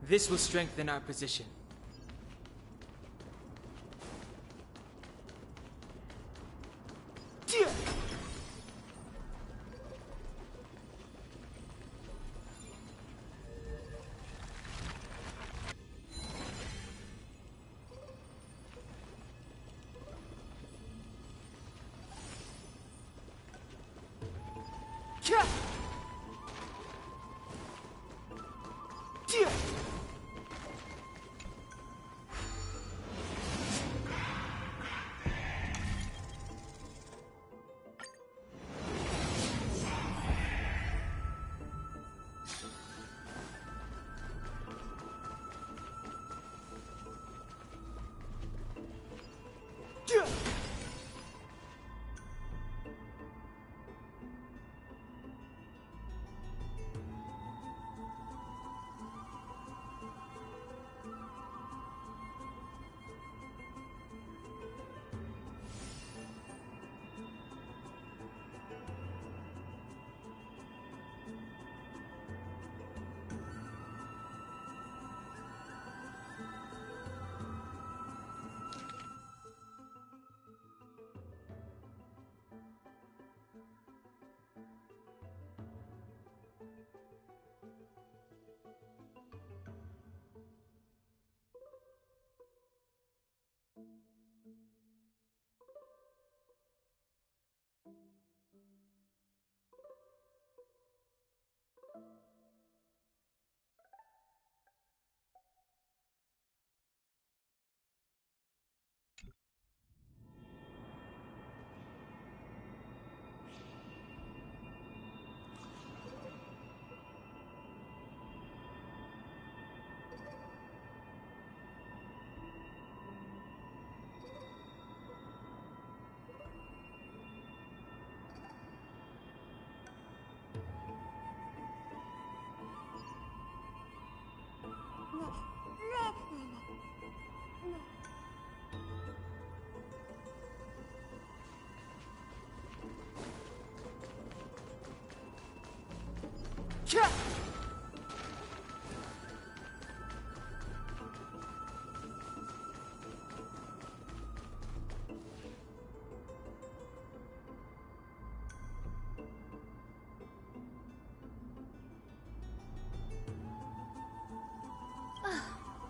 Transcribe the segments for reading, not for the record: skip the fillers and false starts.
This will strengthen our position.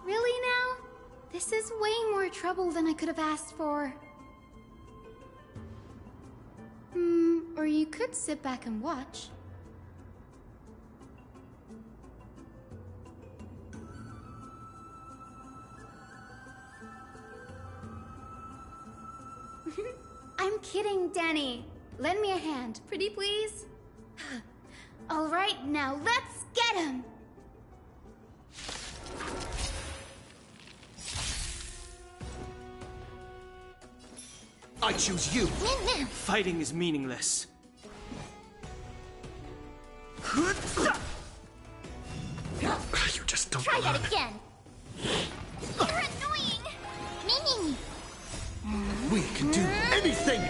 Really now? This is way more trouble than I could have asked for. Or you could sit back and watch. I'm kidding, Danny. Lend me a hand, pretty please? Alright, now let's get him! I choose you! Fighting is meaningless. You just don't Try learn. that again! You're annoying! We can do anything!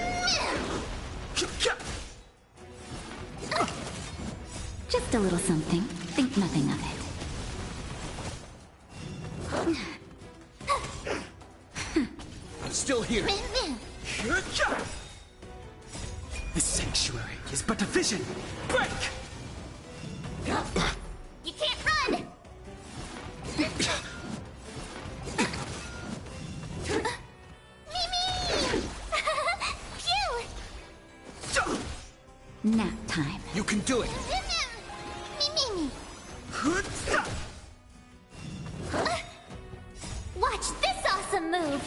Just a little something. Think nothing of it. I'm still here. The sanctuary is but a vision! Break! You can't run! Mimi! Phew! Nap time. You can do it! Mimi! Watch this awesome move!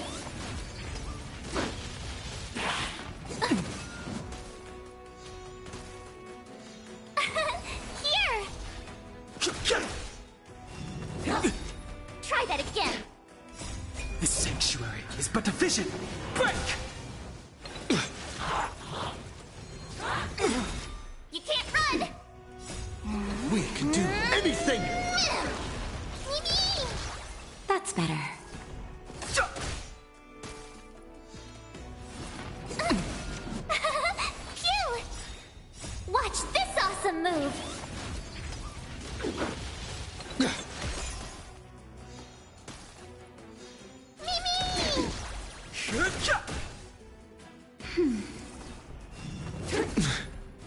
Here! Try that again! The sanctuary is but a vision! Break! You can't run! We can do anything!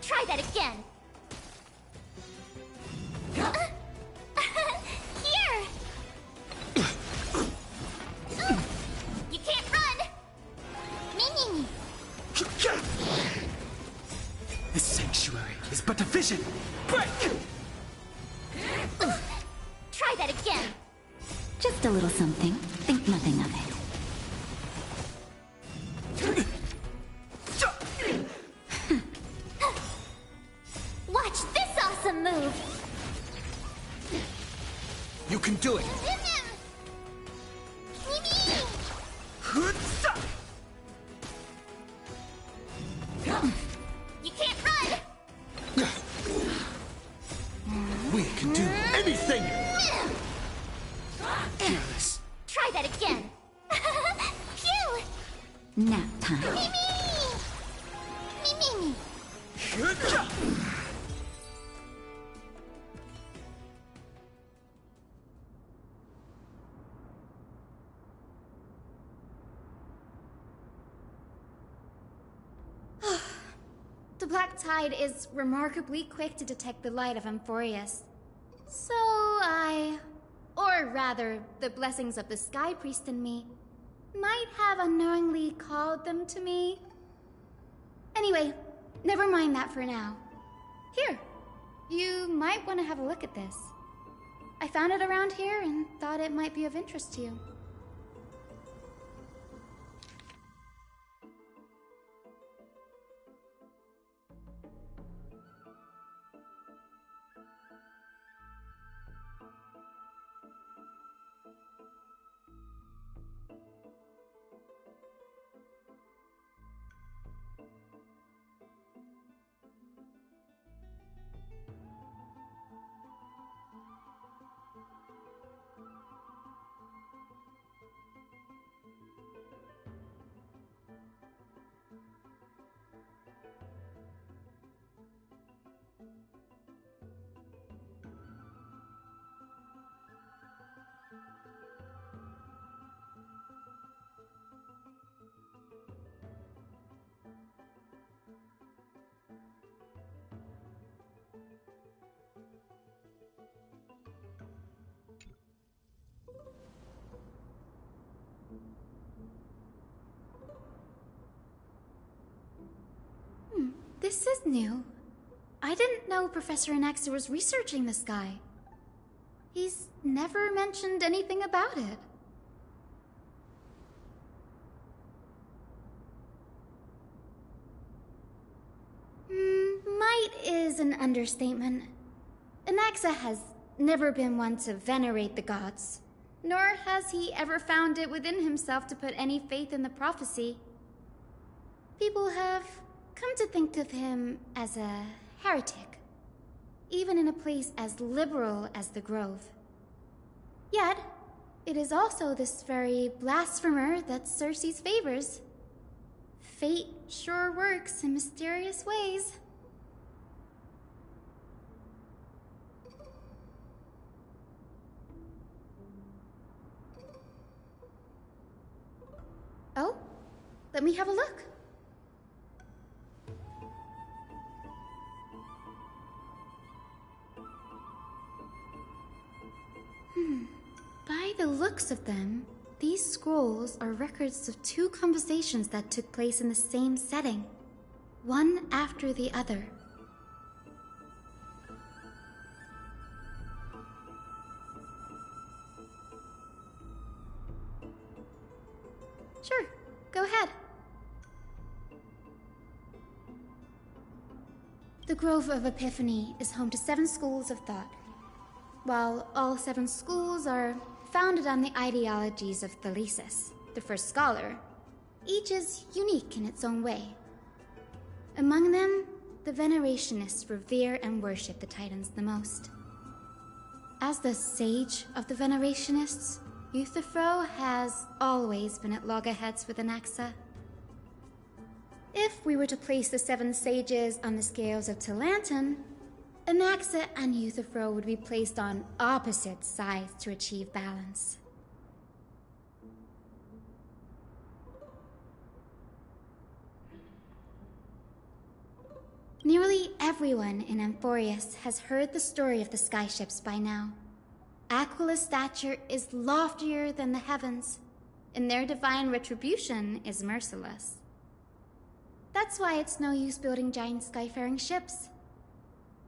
Try that again. Here! You can't run! Me. This sanctuary is but a vision. Break! Try that again. Just a little something. Think nothing of it. Watch this awesome move! You can do it! You can't run! We can do anything! Careless. Try that again. Phew! Nap time. Me. The Black Tide is remarkably quick to detect the light of Amphorius. So or rather, the blessings of the Sky Priest in me, might have unknowingly called them to me. Anyway, never mind that for now. Here, you might want to have a look at this. I found it around here and thought it might be of interest to you. This is new. I didn't know Professor Anaxa was researching the sky. He's never mentioned anything about it. Might is an understatement. Anaxa has never been one to venerate the gods, nor has he ever found it within himself to put any faith in the prophecy. People have come to think of him as a heretic, even in a place as liberal as the Grove. Yet, it is also this very blasphemer that Circe's favors. Fate sure works in mysterious ways. Oh, let me have a look. By the looks of them, these scrolls are records of two conversations that took place in the same setting, one after the other. Sure, go ahead. The Grove of Epiphany is home to 7 schools of thought. While all 7 schools are founded on the ideologies of Thalesis, the first scholar, each is unique in its own way. Among them, the Venerationists revere and worship the Titans the most. As the sage of the Venerationists, Euthyphro has always been at loggerheads with Anaxa. If we were to place the 7 sages on the scales of Talanton, Anaxa and Euthyphro would be placed on opposite sides to achieve balance. Nearly everyone in Amphorius has heard the story of the skyships by now. Aquila's stature is loftier than the heavens, and their divine retribution is merciless. That's why it's no use building giant skyfaring ships.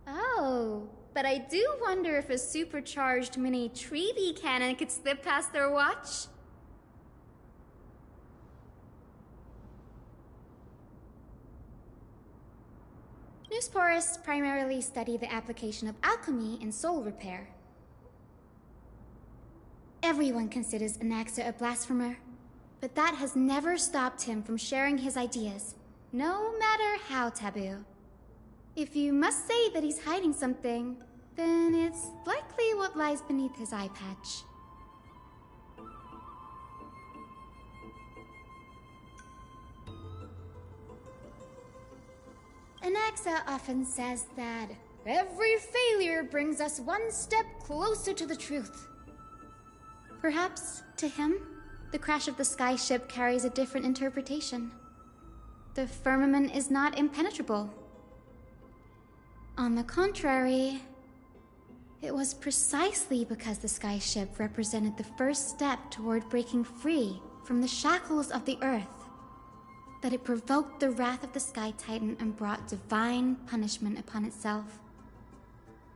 Oh, but I do wonder if a supercharged mini treaty cannon could slip past their watch. Newsporists primarily study the application of alchemy in soul repair. Everyone considers Anaxa a blasphemer, but that has never stopped him from sharing his ideas, no matter how taboo. If you must say that he's hiding something, then it's likely what lies beneath his eye patch. Anaxa often says that every failure brings us one step closer to the truth. Perhaps, to him, the crash of the skyship carries a different interpretation. The firmament is not impenetrable. On the contrary, it was precisely because the skyship represented the first step toward breaking free from the shackles of the earth that it provoked the wrath of the Sky Titan and brought divine punishment upon itself.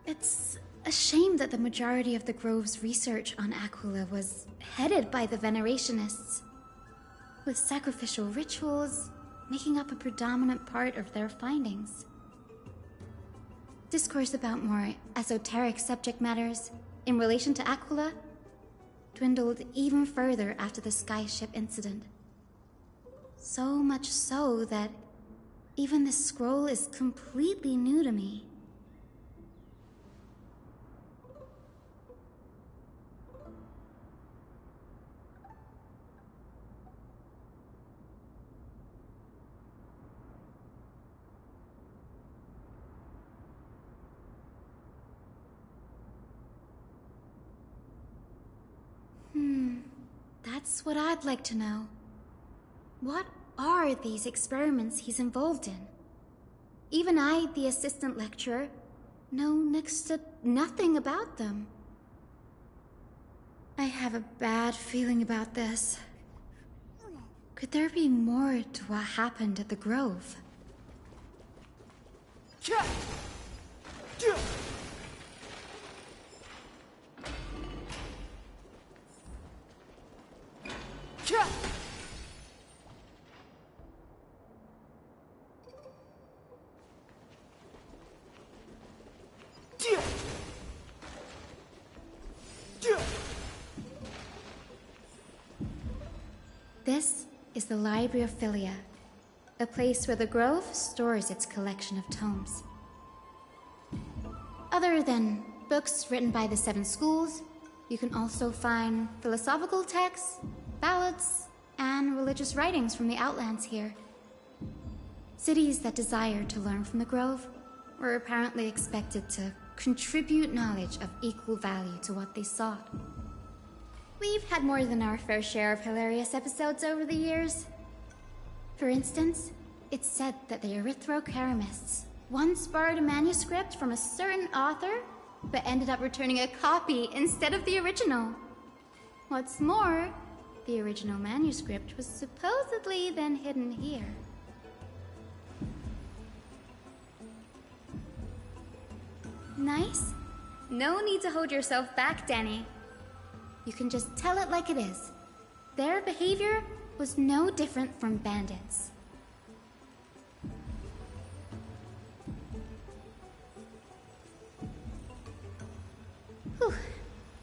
It's a shame that the majority of the Grove's research on Aquila was headed by the Venerationists, with sacrificial rituals making up a predominant part of their findings. Discourse about more esoteric subject matters in relation to Aquila dwindled even further after the skyship incident. So much so that even the scroll is completely new to me. That's what I'd like to know. What are these experiments he's involved in? Even I, the assistant lecturer, know next to nothing about them. I have a bad feeling about this. Could there be more to what happened at the Grove? This is the Library of Philia, a place where the Grove stores its collection of tomes. Other than books written by the 7 schools, you can also find philosophical texts, ballads, and religious writings from the Outlands here. Cities that desire to learn from the Grove were apparently expected to contribute knowledge of equal value to what they sought. We've had more than our fair share of hilarious episodes over the years. For instance, it's said that the Erythrocheramists once borrowed a manuscript from a certain author, but ended up returning a copy instead of the original. What's more, the original manuscript was supposedly then hidden here. Nice? No need to hold yourself back, Danny. You can just tell it like it is. Their behavior was no different from bandits. Whew.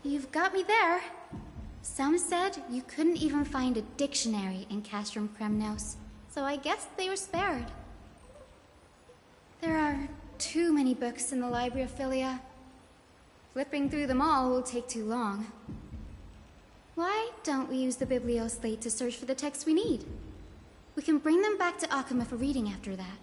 You've got me there. Some said you couldn't even find a dictionary in Castrum Kremnos, so I guess they were spared. There are too many books in the Library of Philia. Flipping through them all will take too long. Why don't we use the Biblioslate to search for the texts we need? We can bring them back to Akuma for reading after that.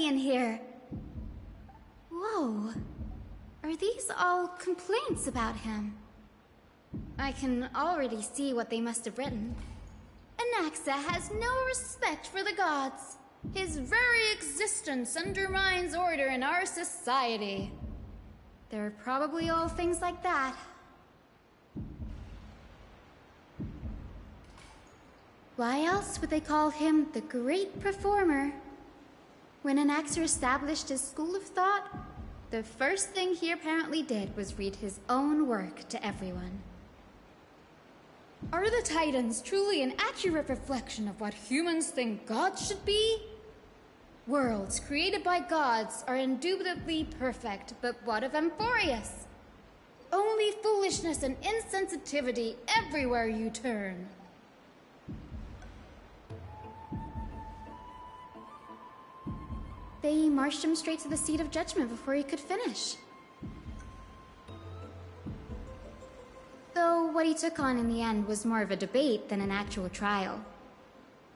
empty in here. Whoa. Are these all complaints about him? I can already see what they must have written. Anaxa has no respect for the gods. His very existence undermines order in our society. They're probably all things like that. Why else would they call him the Great Performer? When Anaxer established his school of thought, the first thing he apparently did was read his own work to everyone. Are the Titans truly an accurate reflection of what humans think gods should be? Worlds created by gods are indubitably perfect, but what of Amphorius? Only foolishness and insensitivity everywhere you turn. They marched him straight to the seat of judgment before he could finish. Though what he took on in the end was more of a debate than an actual trial.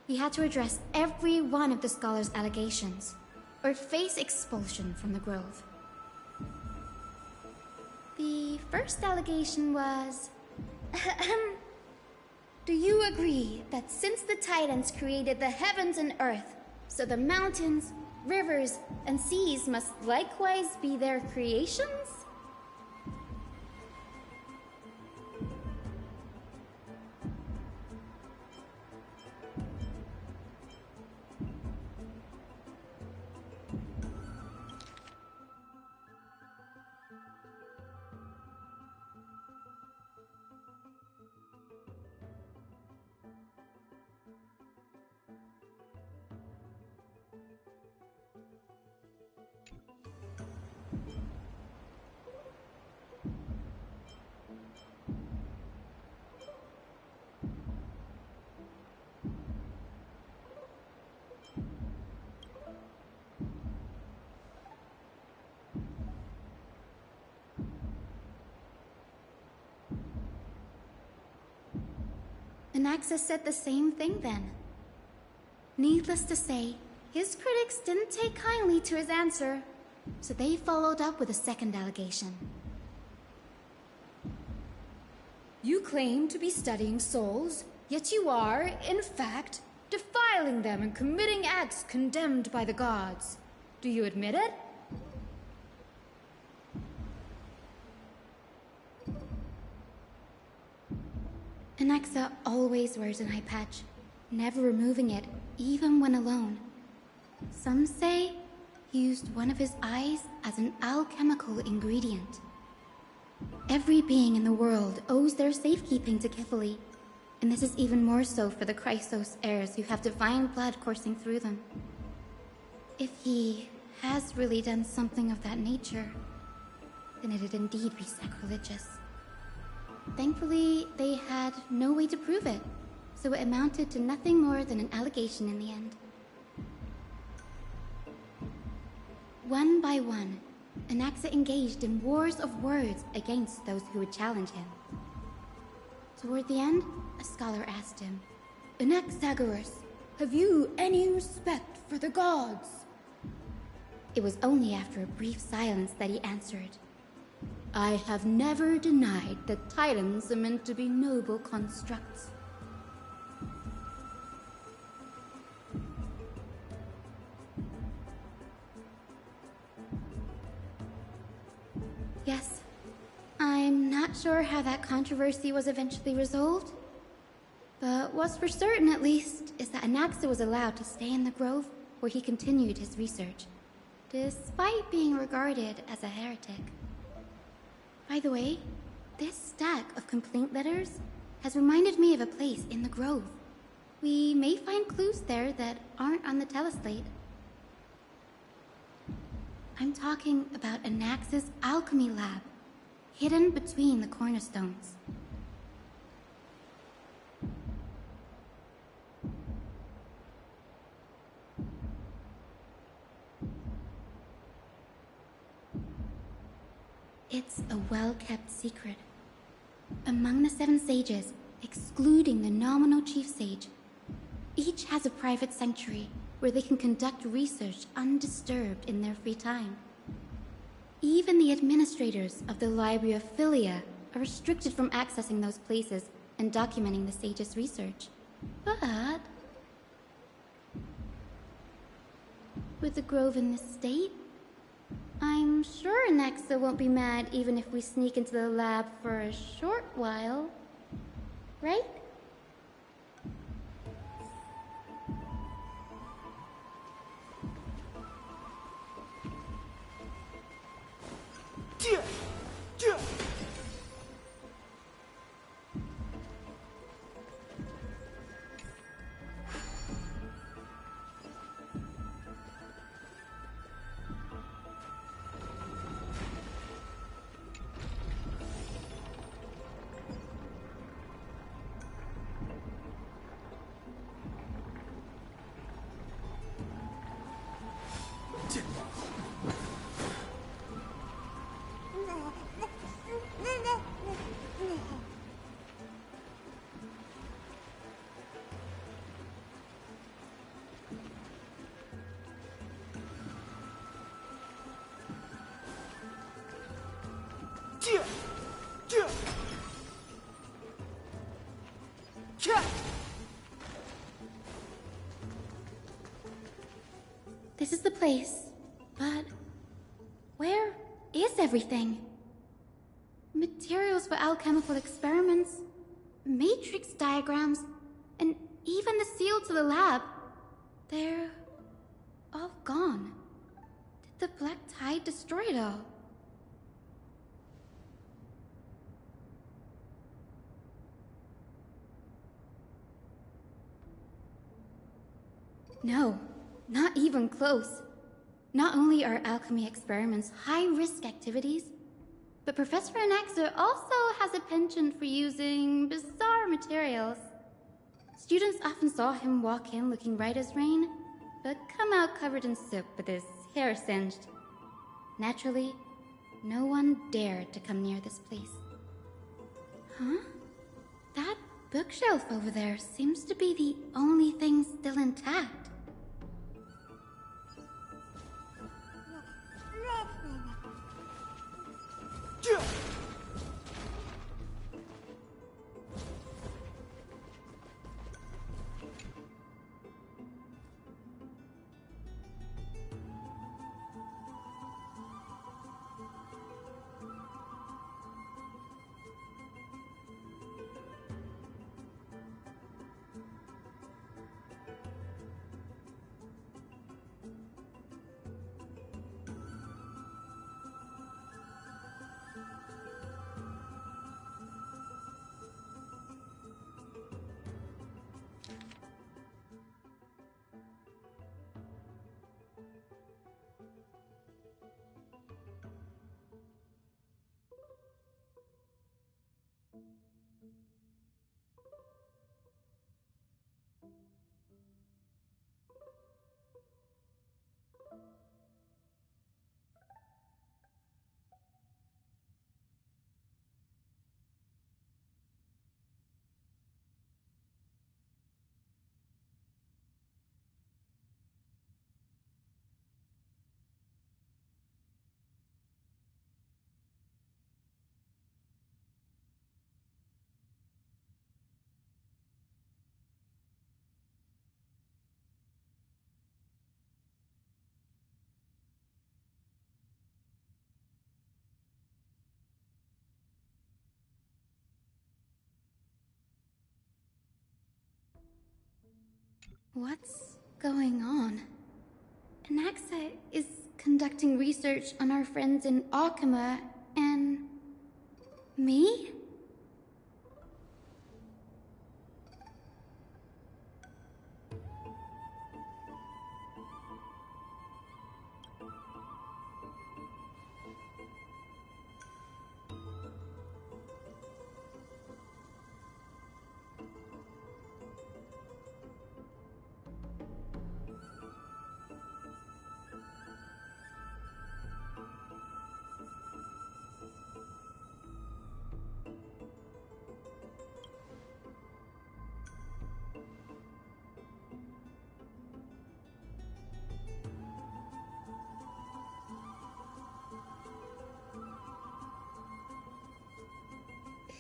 He had to address every one of the scholar's allegations, or face expulsion from the Grove. The first allegation was... Do you agree that since the Titans created the heavens and earth, so the mountains, rivers, and seas must likewise be their creations? Anaxa said the same thing then. Needless to say, his critics didn't take kindly to his answer, so they followed up with a second allegation. You claim to be studying souls, yet you are, in fact, defiling them and committing acts condemned by the gods. Do you admit it? Anaxa always wears an eye patch, never removing it, even when alone. Some say he used one of his eyes as an alchemical ingredient. Every being in the world owes their safekeeping to Kifili, and this is even more so for the Chrysos heirs who have divine blood coursing through them. If he has really done something of that nature, then it'd indeed be sacrilegious. Thankfully, they had no way to prove it, so it amounted to nothing more than an allegation in the end. One by one, Anaxa engaged in wars of words against those who would challenge him. Toward the end, a scholar asked him, Anaxagoras, have you any respect for the gods? It was only after a brief silence that he answered, I have never denied that Titans are meant to be noble constructs. Yes, I'm not sure how that controversy was eventually resolved, but what's for certain at least is that Anaxa was allowed to stay in the Grove where he continued his research, despite being regarded as a heretic. By the way, this stack of complaint letters has reminded me of a place in the Grove. We may find clues there that aren't on the teleslate. I'm talking about Anaxa's alchemy lab, hidden between the cornerstones. It's a well-kept secret. Among the 7 sages, excluding the nominal chief sage, each has a private sanctuary where they can conduct research undisturbed in their free time. Even the administrators of the Library of Philia are restricted from accessing those places and documenting the sage's research. But with the grove in this state, I'm sure Nexa won't be mad even if we sneak into the lab for a short while, right? This is the place, but where is everything? Materials for alchemical experiments, matrix diagrams, and even the seal to the lab. They're all gone. Did the Black Tide destroy it all? No, not even close. Not only are alchemy experiments high-risk activities, but Professor Anaxa also has a penchant for using bizarre materials. Students often saw him walk in looking right as rain, but come out covered in soot with his hair singed. Naturally, no one dared to come near this place. Huh? That bookshelf over there seems to be the only thing still intact. What's going on? Anaxa is conducting research on our friends in Alchema and me?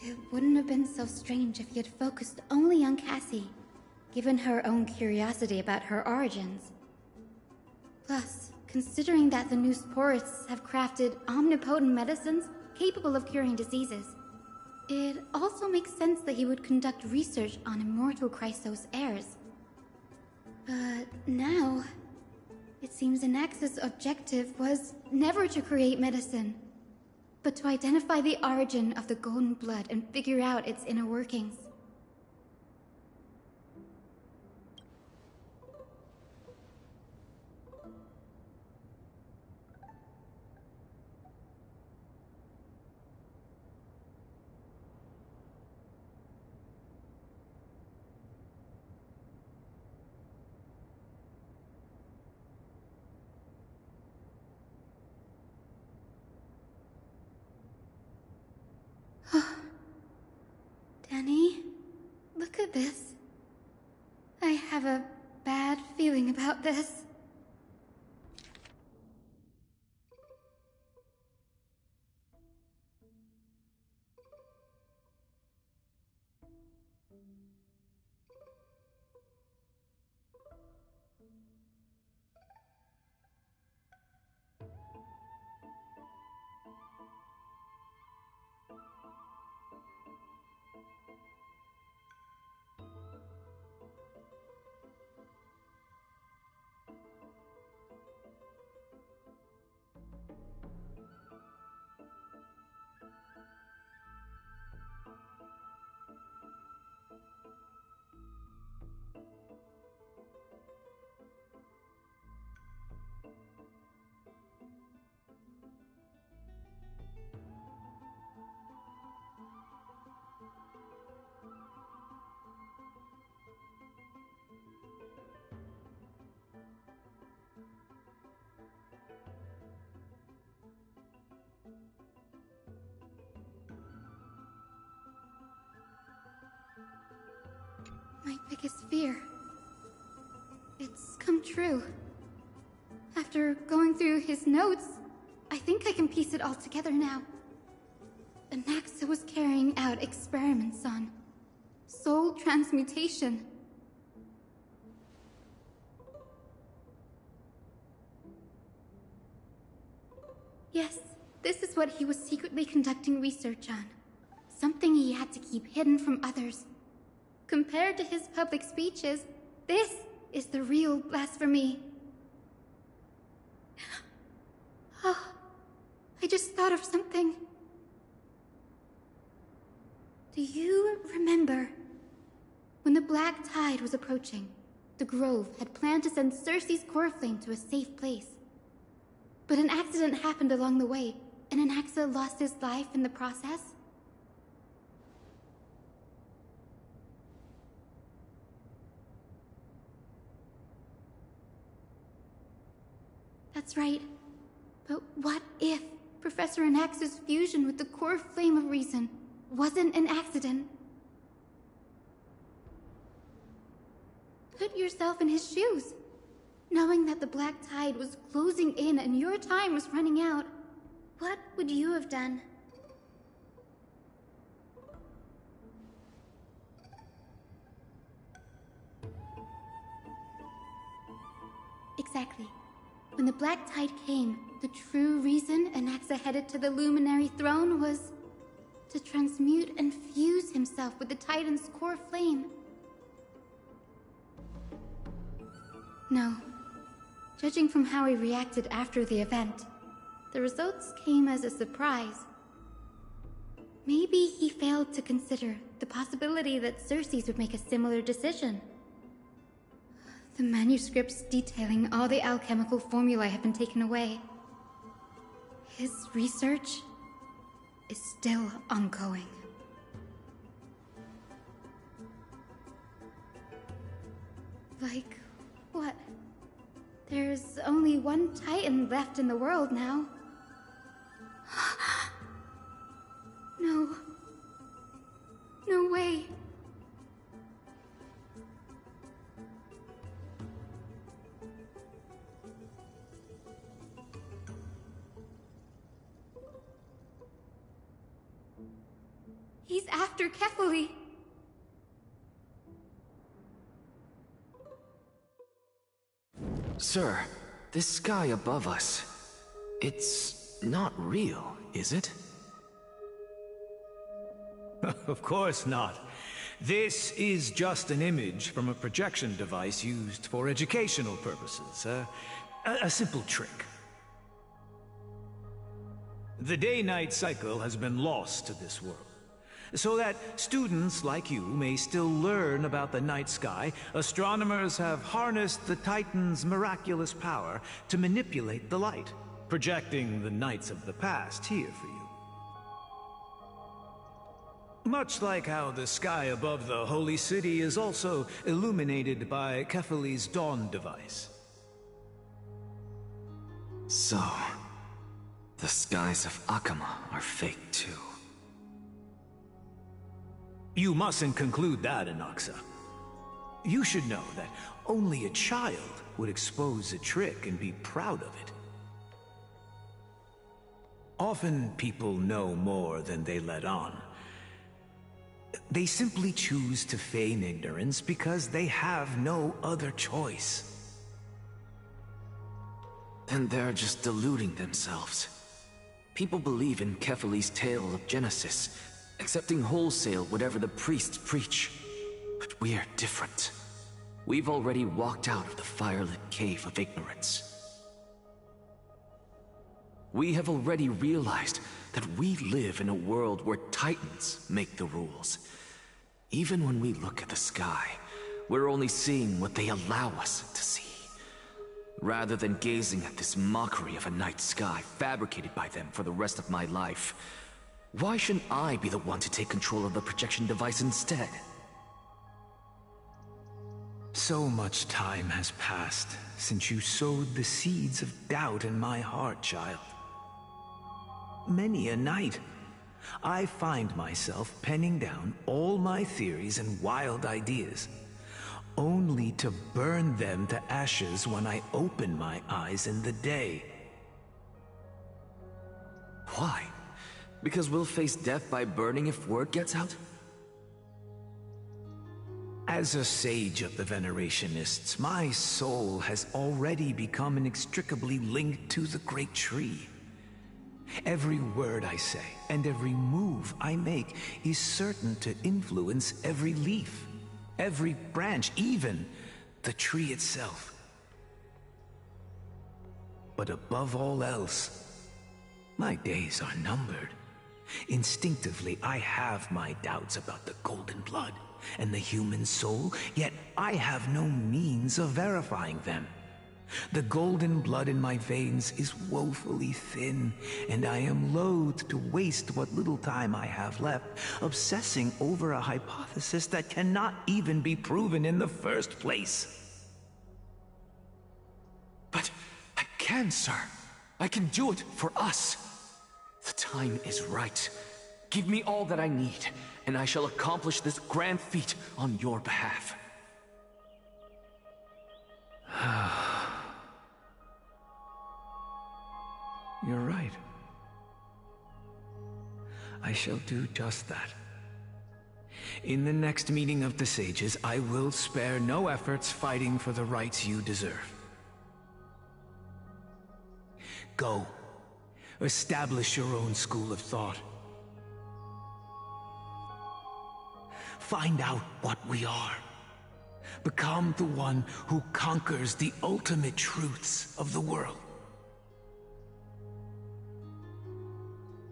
It wouldn't have been so strange if he had focused only on Cassie, given her own curiosity about her origins. Plus, considering that the Newsporists have crafted omnipotent medicines capable of curing diseases, it also makes sense that he would conduct research on immortal Chrysos heirs. But now, it seems Anax's objective was never to create medicine, but to identify the origin of the golden blood and figure out its inner workings. Danny, look at this. I have a bad feeling about this. My biggest fear. It's come true. After going through his notes, I think I can piece it all together now. Anaxa was carrying out experiments on soul transmutation. Yes, this is what he was secretly conducting research on. Something he had to keep hidden from others. Compared to his public speeches, this is the real blasphemy. Oh, I just thought of something. Do you remember when the Black Tide was approaching? The Grove had planned to send Circe's core flame to a safe place. But an accident happened along the way, and Anaxa lost his life in the process? That's right. But what if Professor Anax's fusion with the core flame of reason wasn't an accident? Put yourself in his shoes. Knowing that the Black Tide was closing in and your time was running out, what would you have done? Exactly. When the Black Tide came, the true reason Anaxa headed to the Luminary Throne was to transmute and fuse himself with the Titan's core flame. No. Judging from how he reacted after the event, the results came as a surprise. Maybe he failed to consider the possibility that Circe's would make a similar decision. The manuscripts detailing all the alchemical formulae have been taken away. His research is still ongoing. Like, what? There's only one Titan left in the world now. No. No way. He's after Kefali. Sir, this sky above us, it's not real, is it? Of course not. This is just an image from a projection device used for educational purposes. A simple trick. The day-night cycle has been lost to this world. So that students like you may still learn about the night sky, astronomers have harnessed the Titan's miraculous power to manipulate the light, projecting the nights of the past here for you. Much like how the sky above the Holy City is also illuminated by Kefali's dawn device. So, the skies of Akama are fake too. You mustn't conclude that, Anaxa. You should know that only a child would expose a trick and be proud of it. Often people know more than they let on. They simply choose to feign ignorance because they have no other choice. Then they're just deluding themselves. People believe in Kefali's tale of Genesis, accepting wholesale whatever the priests preach. But we're different. We've already walked out of the firelit cave of ignorance. We have already realized that we live in a world where Titans make the rules. Even when we look at the sky, we're only seeing what they allow us to see. Rather than gazing at this mockery of a night sky fabricated by them for the rest of my life, why shouldn't I be the one to take control of the projection device instead? So much time has passed since you sowed the seeds of doubt in my heart, child. Many a night, I find myself penning down all my theories and wild ideas, only to burn them to ashes when I open my eyes in the day. Why? Because we'll face death by burning if word gets out? As a sage of the Venerationists, my soul has already become inextricably linked to the great tree. Every word I say and every move I make is certain to influence every leaf, every branch, even the tree itself. But above all else, my days are numbered. Instinctively, I have my doubts about the golden blood and the human soul, yet I have no means of verifying them. The golden blood in my veins is woefully thin, and I am loath to waste what little time I have left obsessing over a hypothesis that cannot even be proven in the first place. But I can, sir. I can do it for us. The time is right. Give me all that I need, and I shall accomplish this grand feat on your behalf. You're right. I shall do just that. In the next meeting of the sages, I will spare no efforts fighting for the rights you deserve. Go. Establish your own school of thought. Find out what we are. Become the one who conquers the ultimate truths of the world.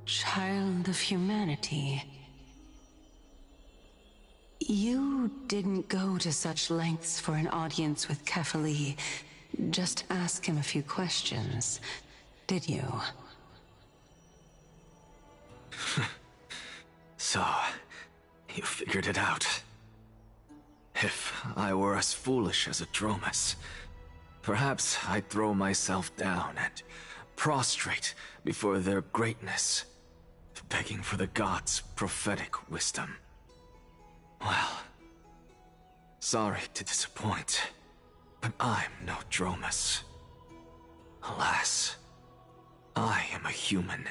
Child of humanity. You didn't go to such lengths for an audience with Kefali. Just ask him a few questions, did you? So, you figured it out. If I were as foolish as a Dromus, perhaps I'd throw myself down and prostrate before their greatness, begging for the gods' prophetic wisdom. Well, sorry to disappoint, but I'm no Dromus. Alas, I am a human,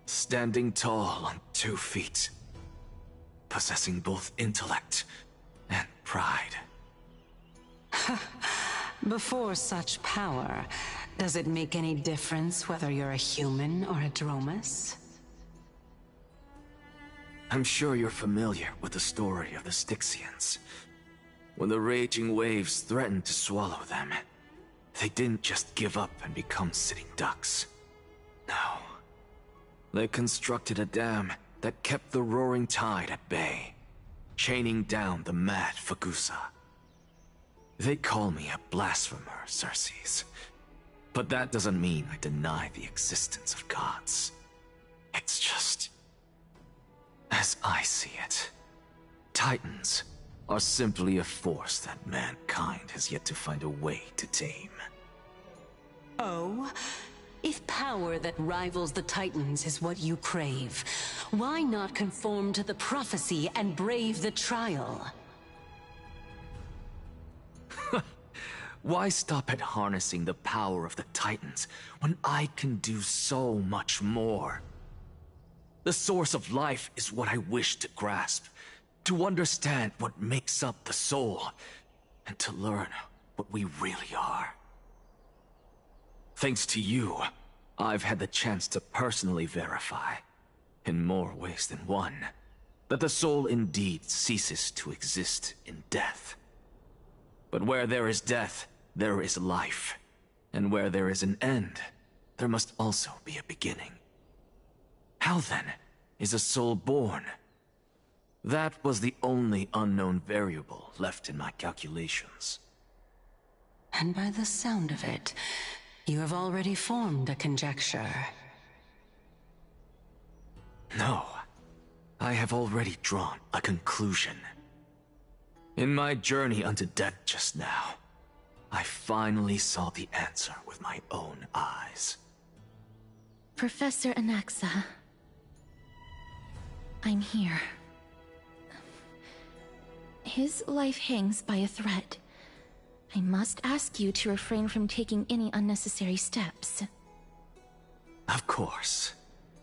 standing tall on 2 feet, possessing both intellect and pride. Before such power, does it make any difference whether you're a human or a Dromus? I'm sure you're familiar with the story of the Styxians. When the raging waves threatened to swallow them, they didn't just give up and become sitting ducks. No. They constructed a dam that kept the roaring tide at bay, chaining down the mad Fagusa. They call me a blasphemer, Circes. But that doesn't mean I deny the existence of gods. It's just... as I see it, Titans are simply a force that mankind has yet to find a way to tame. Oh? If power that rivals the Titans is what you crave, why not conform to the prophecy and brave the trial? Why stop at harnessing the power of the Titans when I can do so much more? The source of life is what I wish to grasp, to understand what makes up the soul, and to learn what we really are. Thanks to you, I've had the chance to personally verify, in more ways than one, that the soul indeed ceases to exist in death. But where there is death, there is life. And where there is an end, there must also be a beginning. How then is a soul born? That was the only unknown variable left in my calculations. And by the sound of it, you have already formed a conjecture. No, I have already drawn a conclusion. In my journey unto death just now, I finally saw the answer with my own eyes. Professor Anaxa, I'm here. His life hangs by a thread. I must ask you to refrain from taking any unnecessary steps. Of course.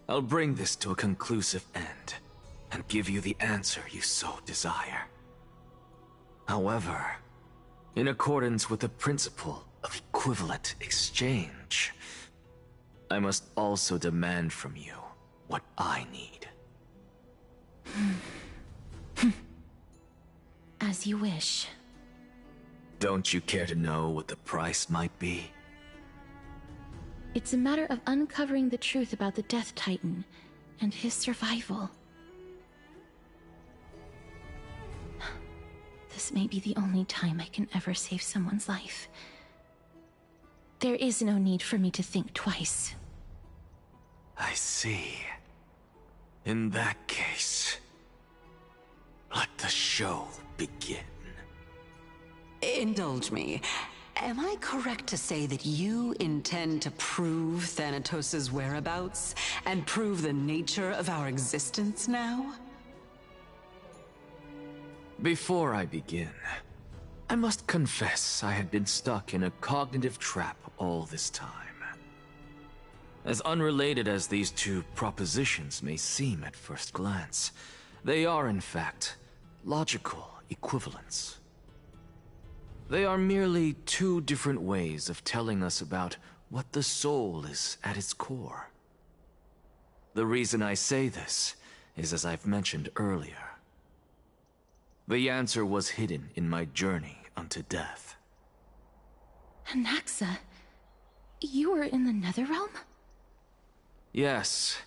I'll bring this to a conclusive end, and give you the answer you so desire. However, in accordance with the principle of equivalent exchange, I must also demand from you what I need. As you wish. Don't you care to know what the price might be? It's a matter of uncovering the truth about the Death Titan and his survival. This may be the only time I can ever save someone's life. There is no need for me to think twice. I see. In that case, let the show begin. Indulge me. Am I correct to say that you intend to prove Thanatos' whereabouts and prove the nature of our existence now? Before I begin, I must confess I had been stuck in a cognitive trap all this time. As unrelated as these two propositions may seem at first glance, they are in fact logical equivalents. They are merely two different ways of telling us about what the soul is at its core. The reason I say this is as I've mentioned earlier. The answer was hidden in my journey unto death. Anaxa, you were in the Netherrealm? Yes,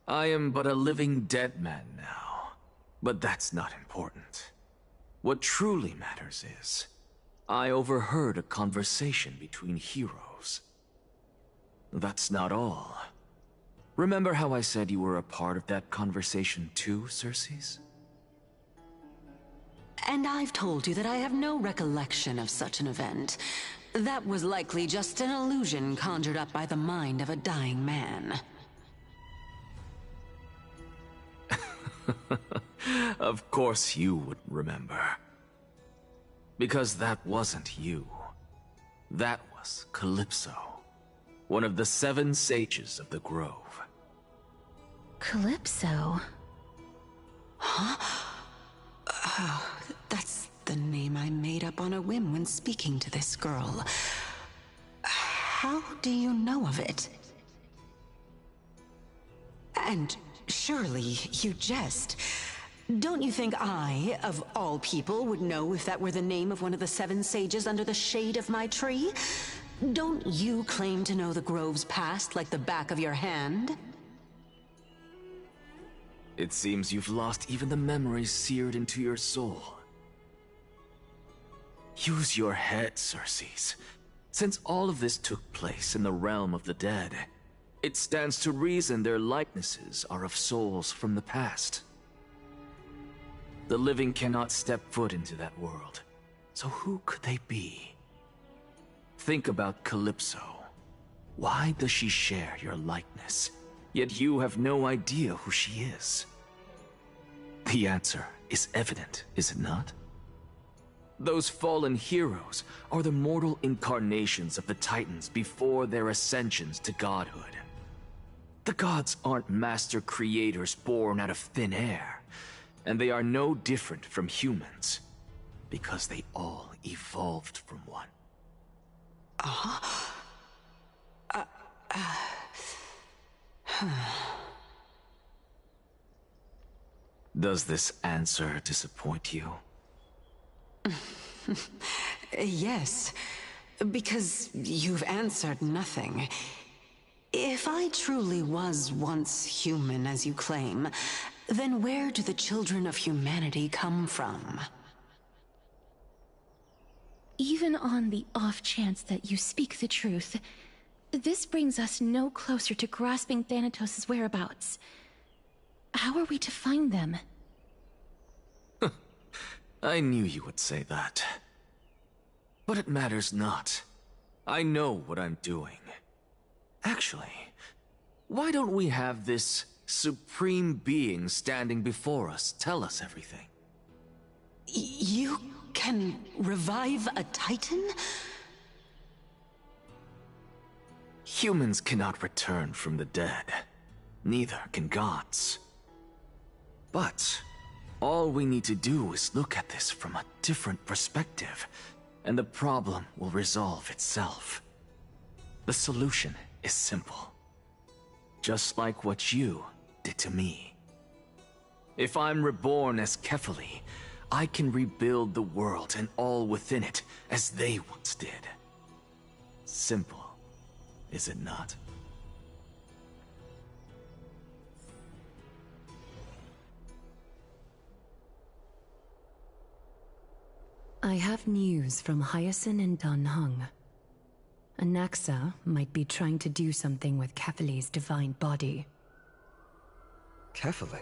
I am but a living dead man now, but that's not important. What truly matters is, I overheard a conversation between heroes. That's not all. Remember how I said you were a part of that conversation too, Circes? And I've told you that I have no recollection of such an event. That was likely just an illusion conjured up by the mind of a dying man. Of course you would remember. Because that wasn't you. That was Calypso, one of the 7 sages of the Grove. Calypso? Huh? That's the name I made up on a whim when speaking to this girl. How do you know of it? And surely you jest. Don't you think I, of all people, would know if that were the name of one of the 7 sages under the shade of my tree? Don't you claim to know the grove's past like the back of your hand? It seems you've lost even the memories seared into your soul. Use your head, Circes. Since all of this took place in the realm of the dead, it stands to reason their likenesses are of souls from the past. The living cannot step foot into that world, so who could they be? Think about Calypso. Why does she share your likeness, yet you have no idea who she is? The answer is evident, is it not? Those fallen heroes are the mortal incarnations of the Titans before their ascensions to godhood. The gods aren't master creators born out of thin air, and they are no different from humans, because they all evolved from one. Does this answer disappoint you? Yes, because you've answered nothing. If I truly was once human, as you claim, then where do the children of humanity come from? Even on the off chance that you speak the truth, this brings us no closer to grasping Thanatos' whereabouts. How are we to find them? I knew you would say that. But it matters not. I know what I'm doing. Actually, why don't we have this supreme being standing before us tell us everything? You can revive a Titan? Humans cannot return from the dead. Neither can gods. But all we need to do is look at this from a different perspective, and the problem will resolve itself. The solution is simple. Just like what you did to me. If I'm reborn as Kefali, I can rebuild the world and all within it as they once did. Simple, is it not? I have news from Hyacinth and Danheng. Anaxa might be trying to do something with Kefali's divine body. Kefali?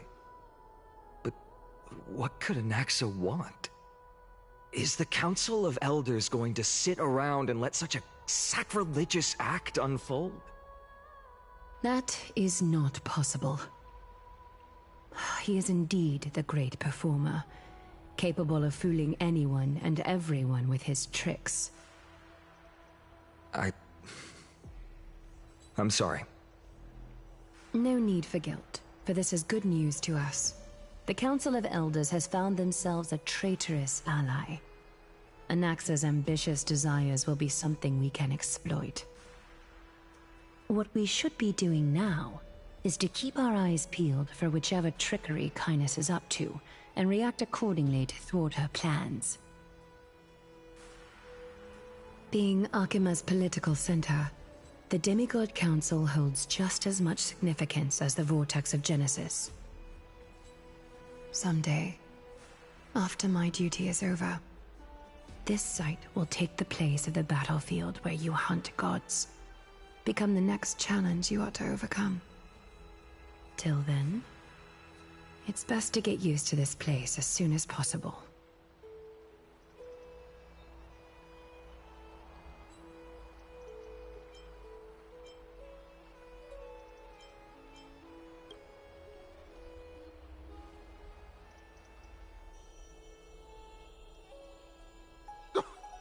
But what could Anaxa want? Is the Council of Elders going to sit around and let such a sacrilegious act unfold? That is not possible. He is indeed the great performer, capable of fooling anyone and everyone with his tricks. I'm sorry. No need for guilt, for this is good news to us. The Council of Elders has found themselves a traitorous ally. Anaxa's ambitious desires will be something we can exploit. What we should be doing now is to keep our eyes peeled for whichever trickery Kynus is up to, and react accordingly to thwart her plans. Being Akima's political center, the Demigod Council holds just as much significance as the Vortex of Genesis. Someday, after my duty is over, this site will take the place of the battlefield where you hunt gods, become the next challenge you ought to overcome. Till then, it's best to get used to this place as soon as possible.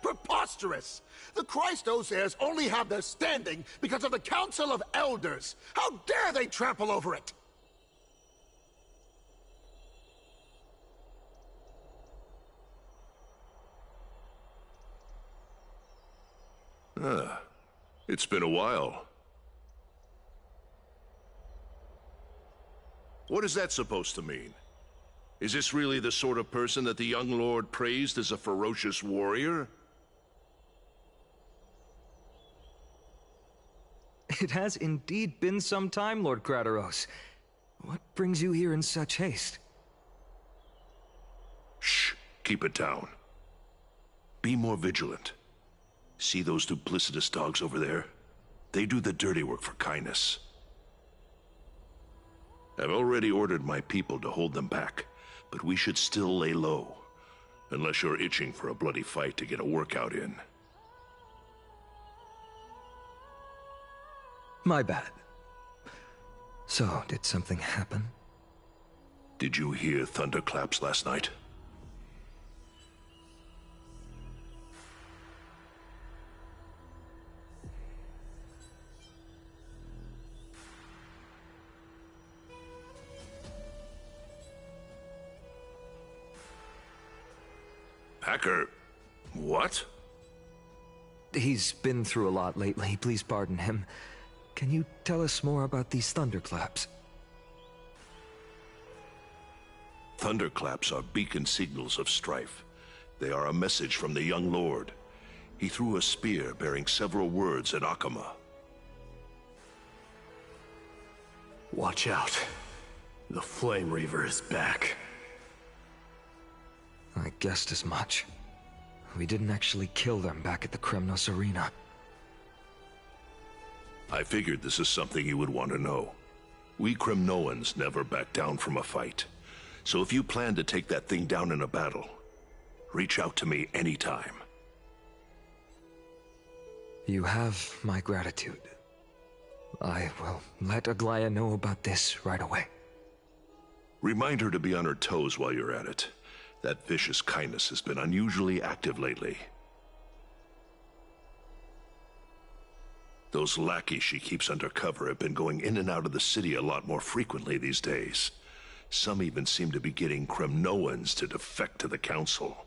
Preposterous! The Christos heirs only have their standing because of the Council of Elders! How dare they trample over it! It's been a while. What is that supposed to mean? Is this really the sort of person that the young lord praised as a ferocious warrior? It has indeed been some time, Lord Crateros. What brings you here in such haste? Shh, keep it down. Be more vigilant. See those duplicitous dogs over there? They do the dirty work for kindness. I've already ordered my people to hold them back, but we should still lay low. Unless you're itching for a bloody fight to get a workout in. My bad. So, did something happen? Did you hear thunderclaps last night? Packer, what? He's been through a lot lately, please pardon him. Can you tell us more about these thunderclaps? Thunderclaps are beacon signals of strife. They are a message from the young lord. He threw a spear bearing several words at Akama. Watch out. The Flame Reaver is back. I guessed as much. We didn't actually kill them back at the Kremnos Arena. I figured this is something you would want to know. We Kremnoans never back down from a fight. So if you plan to take that thing down in a battle, reach out to me anytime. You have my gratitude. I will let Aglaya know about this right away. Remind her to be on her toes while you're at it. That vicious kindness has been unusually active lately. Those lackeys she keeps under cover have been going in and out of the city a lot more frequently these days. Some even seem to be getting Kremnoans to defect to the Council.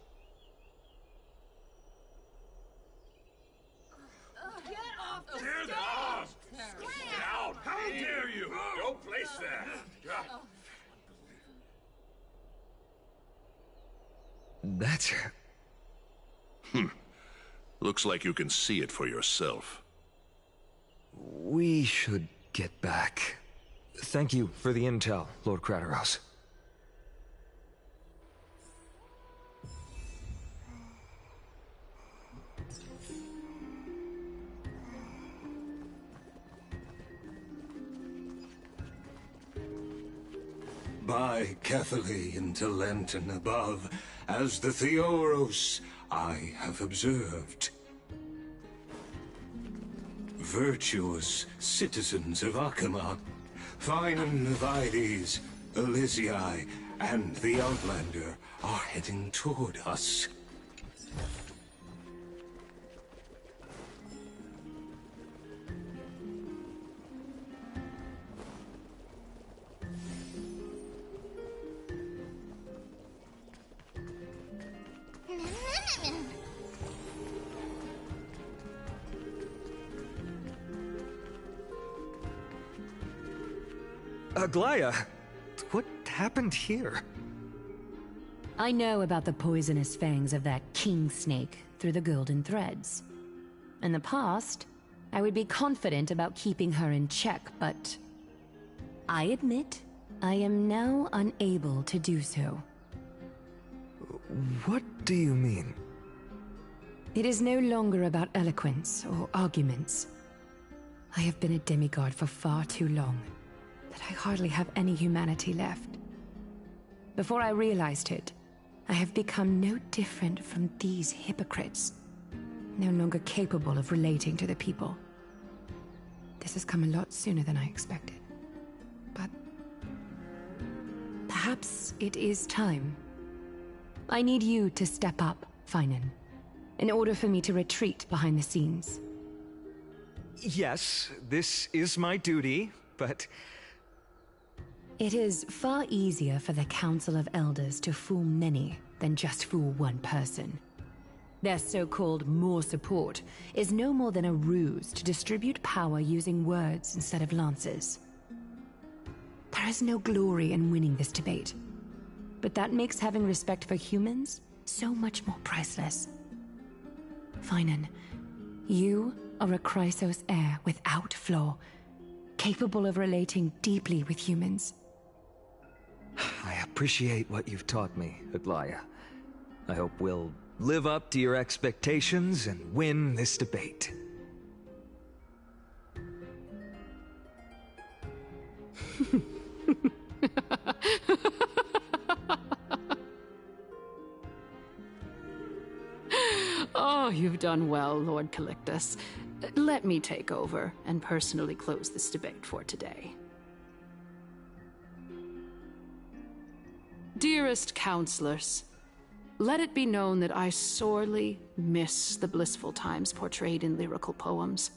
Tear them off! Down! How dare you! Don't place that! That's her. Looks like you can see it for yourself. We should get back. Thank you for the intel, Lord Crateros. By Catholic into Lenten above, as the Theoros I have observed. Virtuous citizens of Akama, fine Vides, Elysiae, and the Outlander are heading toward us. Aglaya, what happened here? I know about the poisonous fangs of that king snake through the golden threads. In the past, I would be confident about keeping her in check, but I admit I am now unable to do so. What do you mean? It is no longer about eloquence or arguments. I have been a demigod for far too long that I hardly have any humanity left. Before I realized it, I have become no different from these hypocrites, no longer capable of relating to the people. This has come a lot sooner than I expected. But perhaps it is time. I need you to step up, Finan, in order for me to retreat behind the scenes. Yes, this is my duty, but... It is far easier for the Council of Elders to fool many than just fool one person. Their so-called more support is no more than a ruse to distribute power using words instead of lances. There is no glory in winning this debate, but that makes having respect for humans so much more priceless. Finan, you are a Chrysos heir without flaw, capable of relating deeply with humans. I appreciate what you've taught me, Aglaya. I hope we'll live up to your expectations and win this debate. Oh, you've done well, Lord Calictus. Let me take over and personally close this debate for today. Dearest counselors, let it be known that I sorely miss the blissful times portrayed in lyrical poems.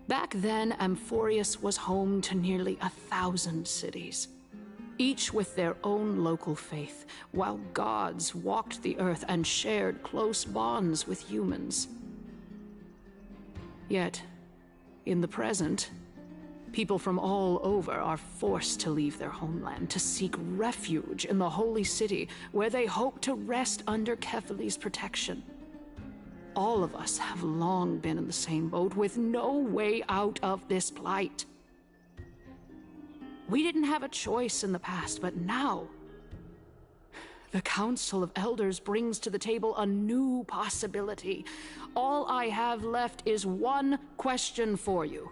Back then, Amphorius was home to nearly 1,000 cities, each with their own local faith, while gods walked the earth and shared close bonds with humans. Yet, in the present, people from all over are forced to leave their homeland to seek refuge in the holy city, where they hope to rest under Kefali's protection. All of us have long been in the same boat, with no way out of this plight. We didn't have a choice in the past, but now, the Council of Elders brings to the table a new possibility. All I have left is one question for you.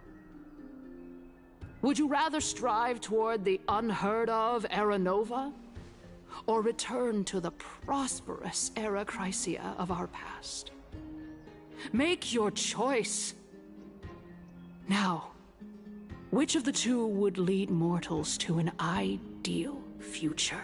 Would you rather strive toward the unheard of Era Nova, or return to the prosperous Era Chrysia of our past? Make your choice. Now, which of the two would lead mortals to an ideal future?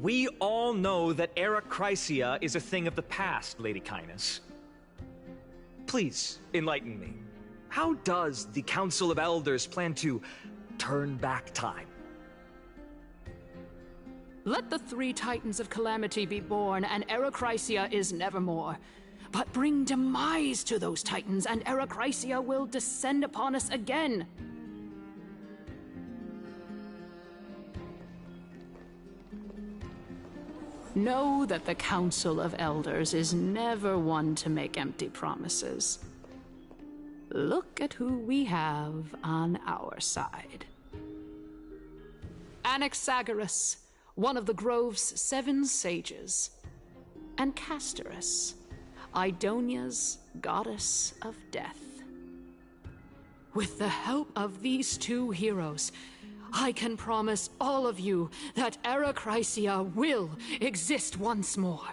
We all know that Era Chrysia is a thing of the past, Lady Kainis. Please, enlighten me. How does the Council of Elders plan to turn back time? Let the 3 Titans of Calamity be born, and Era Chrysia is nevermore. But bring demise to those Titans, and Era Chrysia will descend upon us again. Know that the Council of Elders is never one to make empty promises. Look at who we have on our side. Anaxagoras, one of the Grove's 7 sages, and Castorus, Idonia's goddess of death. With the help of these 2 heroes, I can promise all of you that Era Chrysia will exist once more.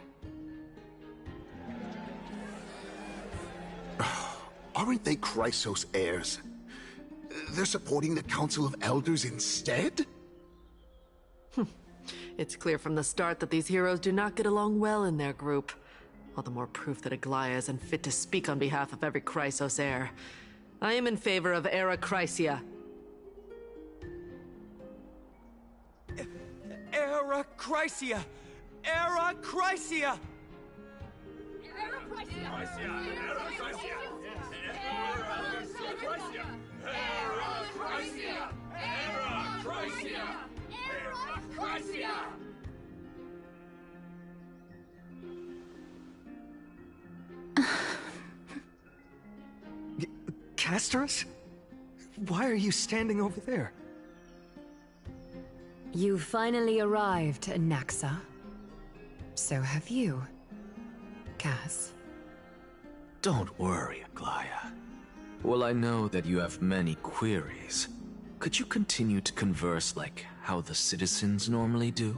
Aren't they Chrysos heirs? They're supporting the Council of Elders instead? It's clear from the start that these heroes do not get along well in their group. All the more proof that Aglaya is unfit to speak on behalf of every Chrysos heir. I am in favor of Era Chrysia. Era Chrysia! Era Chrysia! Era Chrysia! Era Chrysia! Era Chrysia! Era Chrysia! Era Chrysia! Castorus? Why are you standing over there? You finally arrived, Naxa. So have you, Cass. Don't worry, Aglaya. Well, I know that you have many queries. Could you continue to converse like how the citizens normally do?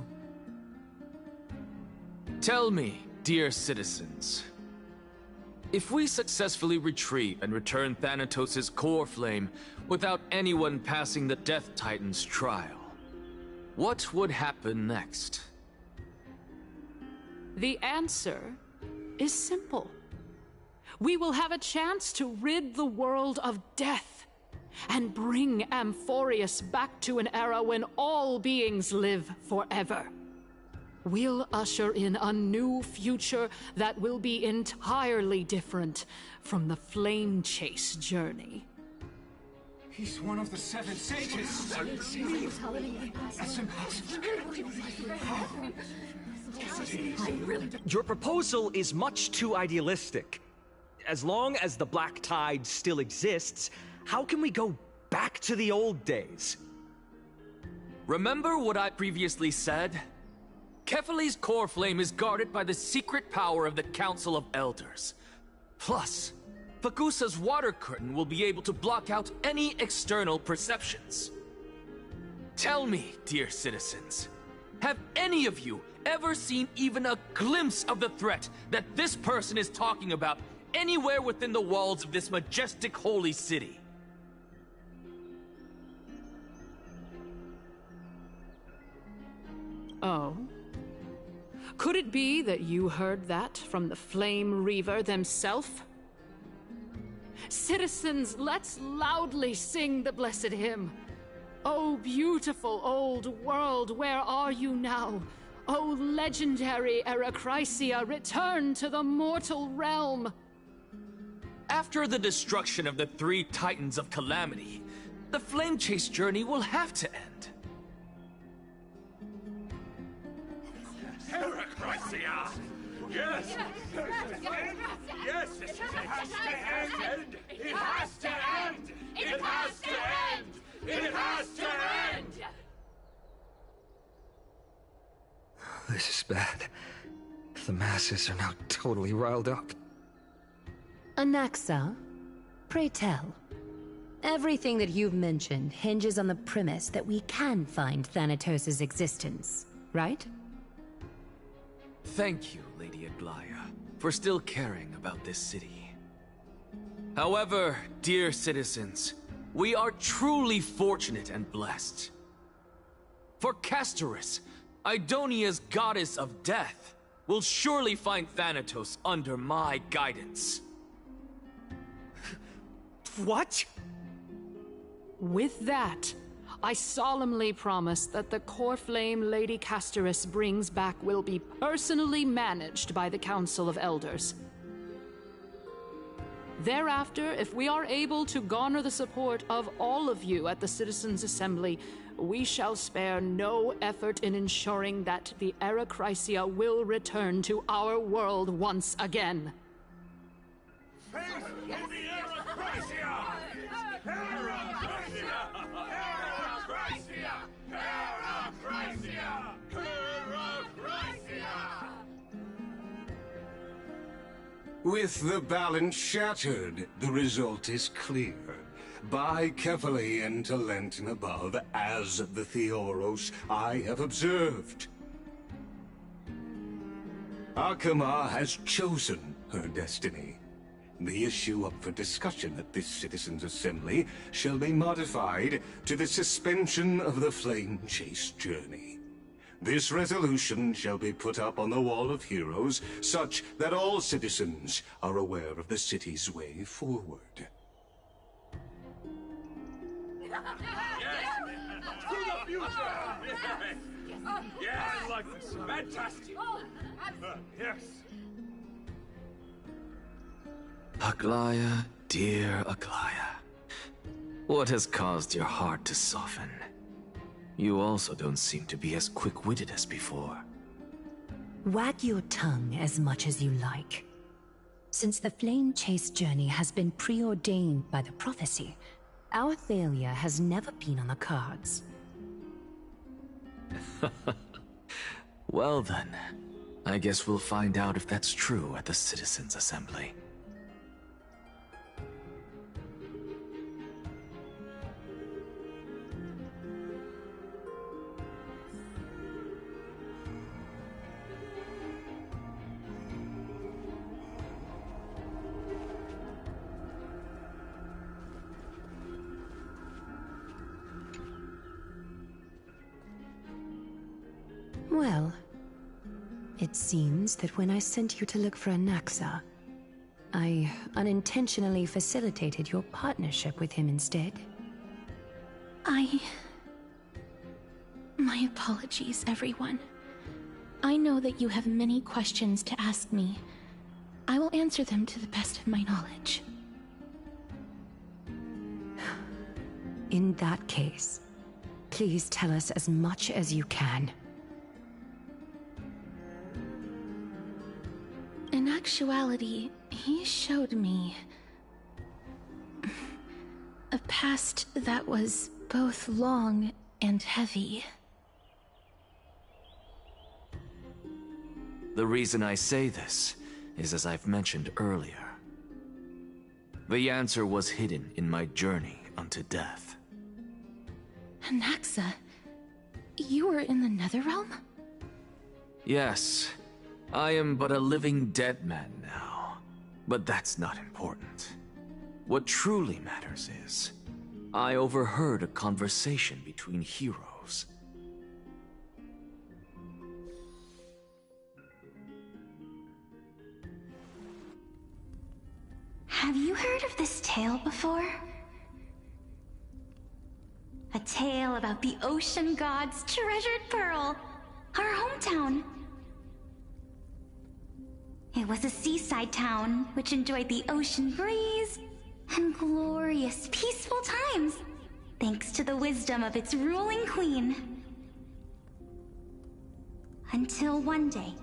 Tell me, dear citizens, if we successfully retrieve and return Thanatos' core flame without anyone passing the Death Titan's trial, what would happen next? The answer is simple. We will have a chance to rid the world of death and bring Amphorius back to an era when all beings live forever. We'll usher in a new future that will be entirely different from the flame chase journey. He's one of the 7 sages. That's impossible. Your proposal is much too idealistic. As long as the Black Tide still exists, how can we go back to the old days? Remember what I previously said? Kefali's core flame is guarded by the secret power of the Council of Elders. Plus, Fagusa's water curtain will be able to block out any external perceptions. Tell me, dear citizens, have any of you ever seen even a glimpse of the threat that this person is talking about anywhere within the walls of this majestic holy city? Oh? Could it be that you heard that from the Flame Reaver themselves? Citizens, let's loudly sing the blessed hymn. Oh, beautiful old world, where are you now? Oh, legendary Erechrysia, return to the mortal realm! After the destruction of the 3 Titans of Calamity, the Flame Chase journey will have to end. Erechrysia! Yes! Yes! It has to end! It has to end! It has to end! It has to end! This is bad. The masses are now totally riled up. Anaxa, pray tell. Everything that you've mentioned hinges on the premise that we can find Thanatos' existence, right? Thank you, Lady Aglaya, for still caring about this city. However, dear citizens, we are truly fortunate and blessed. For Castorus, Idonia's goddess of death, will surely find Thanatos under my guidance. What? With that, I solemnly promise that the core flame Lady Castorus brings back will be personally managed by the Council of Elders. Thereafter, if we are able to garner the support of all of you at the Citizens' Assembly, we shall spare no effort in ensuring that the Erechrysia will return to our world once again. With the balance shattered, the result is clear. By Kefali and Talentin above, as the Theoros I have observed. Akama has chosen her destiny. The issue up for discussion at this Citizens' Assembly shall be modified to the suspension of the Flame Chase journey. This resolution shall be put up on the Wall of Heroes, such that all citizens are aware of the city's way forward. To the future! Yes, I like this. Fantastic! Yes. Aglaya, dear Aglaya, what has caused your heart to soften? You also don't seem to be as quick-witted as before. Wag your tongue as much as you like. Since the Flame Chase journey has been preordained by the prophecy, our failure has never been on the cards. Well then, I guess we'll find out if that's true at the Citizens' Assembly. Well, it seems that when I sent you to look for Anaxa, I unintentionally facilitated your partnership with him instead. My apologies, everyone. I know that you have many questions to ask me. I will answer them to the best of my knowledge. In that case, please tell us as much as you can. In actuality, he showed me a past that was both long and heavy. The reason I say this is as I've mentioned earlier. The answer was hidden in my journey unto death. Anaxa, you were in the Netherrealm? Yes, I am but a living dead man now. But that's not important. What truly matters is, I overheard a conversation between heroes. Have you heard of this tale before? A tale about the ocean god's treasured pearl, our hometown. It was a seaside town which enjoyed the ocean breeze and glorious, peaceful times, thanks to the wisdom of its ruling queen. Until one day,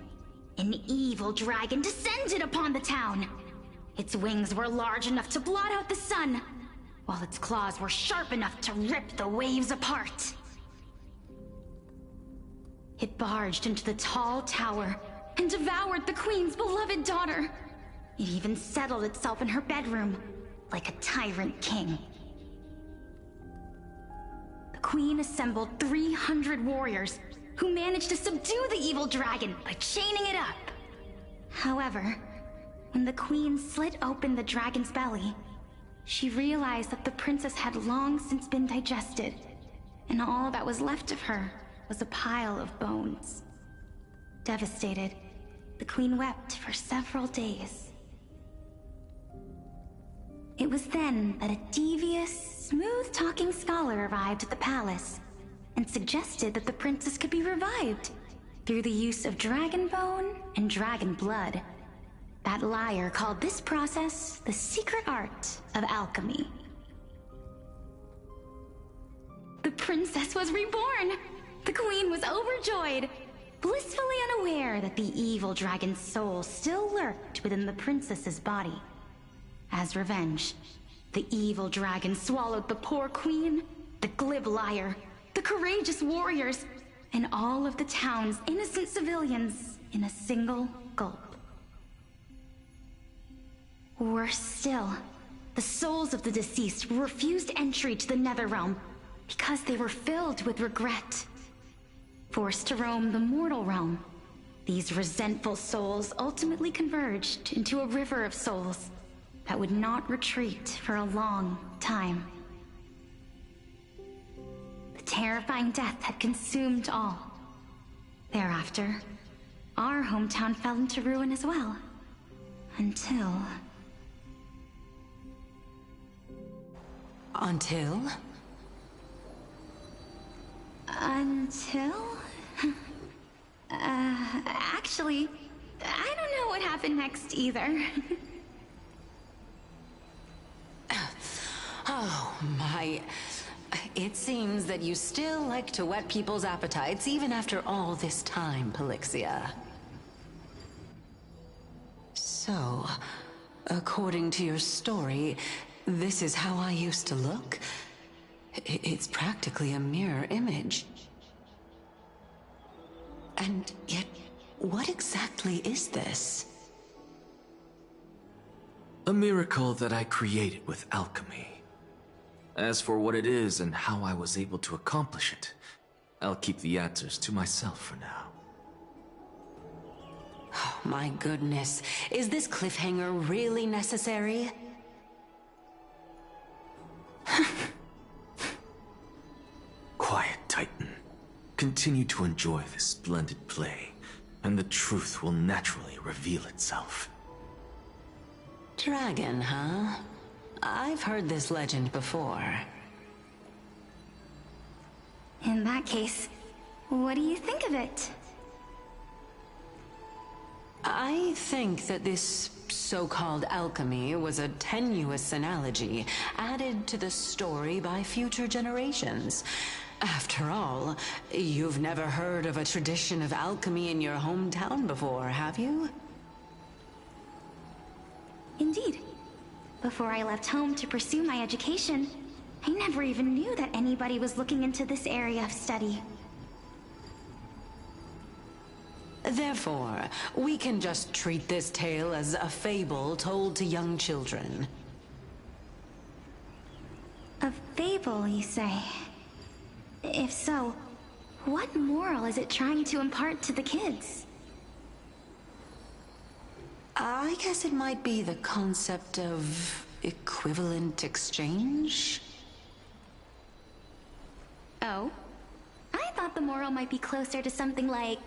an evil dragon descended upon the town. Its wings were large enough to blot out the sun, while its claws were sharp enough to rip the waves apart. It barged into the tall tower and devoured the queen's beloved daughter. It even settled itself in her bedroom, like a tyrant king. The queen assembled 300 warriors who managed to subdue the evil dragon by chaining it up. However, when the queen slit open the dragon's belly, she realized that the princess had long since been digested, and all that was left of her was a pile of bones. Devastated, the queen wept for several days. It was then that a devious, smooth-talking scholar arrived at the palace and suggested that the princess could be revived through the use of dragon bone and dragon blood. That liar called this process the secret art of alchemy. The princess was reborn! The queen was overjoyed, blissfully unaware that the evil dragon's soul still lurked within the princess's body. As revenge, the evil dragon swallowed the poor queen, the glib liar, the courageous warriors, and all of the town's innocent civilians in a single gulp. Worse still, the souls of the deceased were refused entry to the Netherrealm because they were filled with regret. Forced to roam the mortal realm, these resentful souls ultimately converged into a river of souls that would not retreat for a long time. The terrifying death had consumed all. Thereafter, our hometown fell into ruin as well. Until... Until? Actually, I don't know what happened next either. Oh, my... It seems that you still like to whet people's appetites even after all this time, Pelixia. So, according to your story, this is how I used to look? It's practically a mirror image. And yet, what exactly is this? A miracle that I created with alchemy. As for what it is and how I was able to accomplish it, I'll keep the answers to myself for now. Oh, my goodness. Is this cliffhanger really necessary? Quiet, Titan. continue to enjoy this splendid play, and the truth will naturally reveal itself. Dragon, huh? I've heard this legend before. In that case, what do you think of it? I think that this so-called alchemy was a tenuous analogy added to the story by future generations. After all, you've never heard of a tradition of alchemy in your hometown before, have you? Indeed. Before I left home to pursue my education, I never even knew that anybody was looking into this area of study. Therefore, we can just treat this tale as a fable told to young children. A fable, you say? If so, what moral is it trying to impart to the kids? I guess it might be the concept of equivalent exchange? Oh? I thought the moral might be closer to something like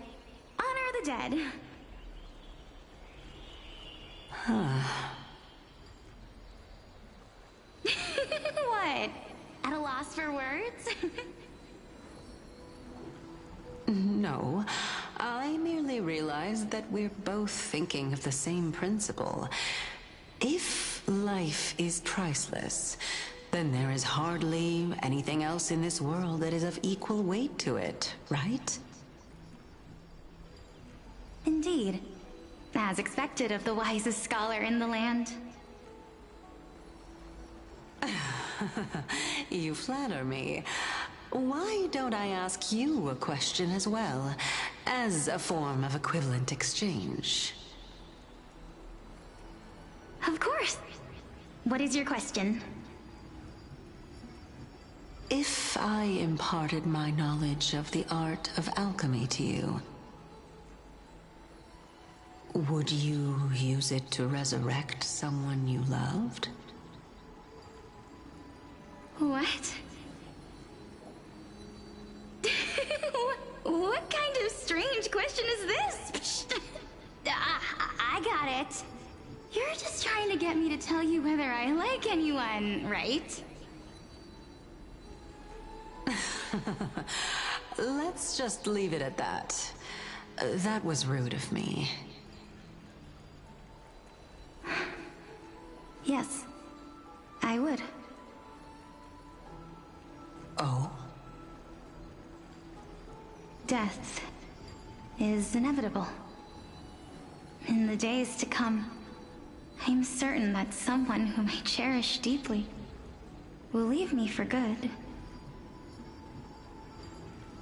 honor the dead. Huh. What? At a loss for words? No, I merely realized that we're both thinking of the same principle. If life is priceless, then there is hardly anything else in this world that is of equal weight to it, right? Indeed. As expected of the wisest scholar in the land. You flatter me. Why don't I ask you a question as well, as a form of equivalent exchange? Of course. What is your question? If I imparted my knowledge of the art of alchemy to you, would you use it to resurrect someone you loved? What? What kind of strange question is this? I got it. You're just trying to get me to tell you whether I like anyone, right? Let's just leave it at that. That was rude of me. Yes, I would. Oh? Death is inevitable. In the days to come, I'm certain that someone whom I cherish deeply will leave me for good.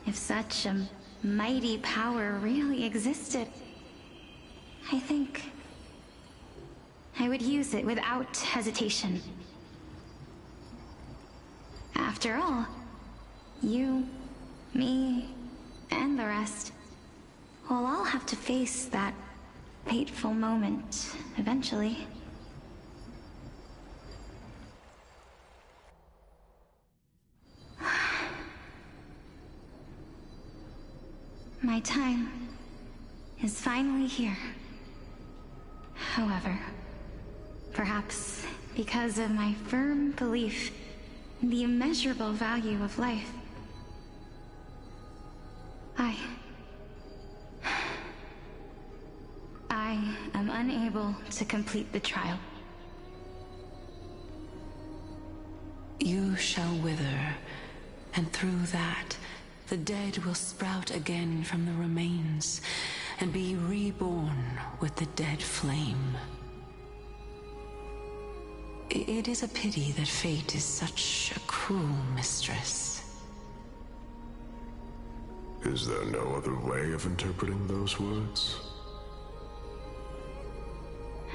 If such a mighty power really existed, I think I would use it without hesitation. After all, you, me, and the rest will all have to face that fateful moment eventually. My time is finally here. However, perhaps because of my firm belief in the immeasurable value of life, I am unable to complete the trial. You shall wither, and through that, the dead will sprout again from the remains, and be reborn with the dead flame. It is a pity that fate is such a cruel mistress. Is there no other way of interpreting those words?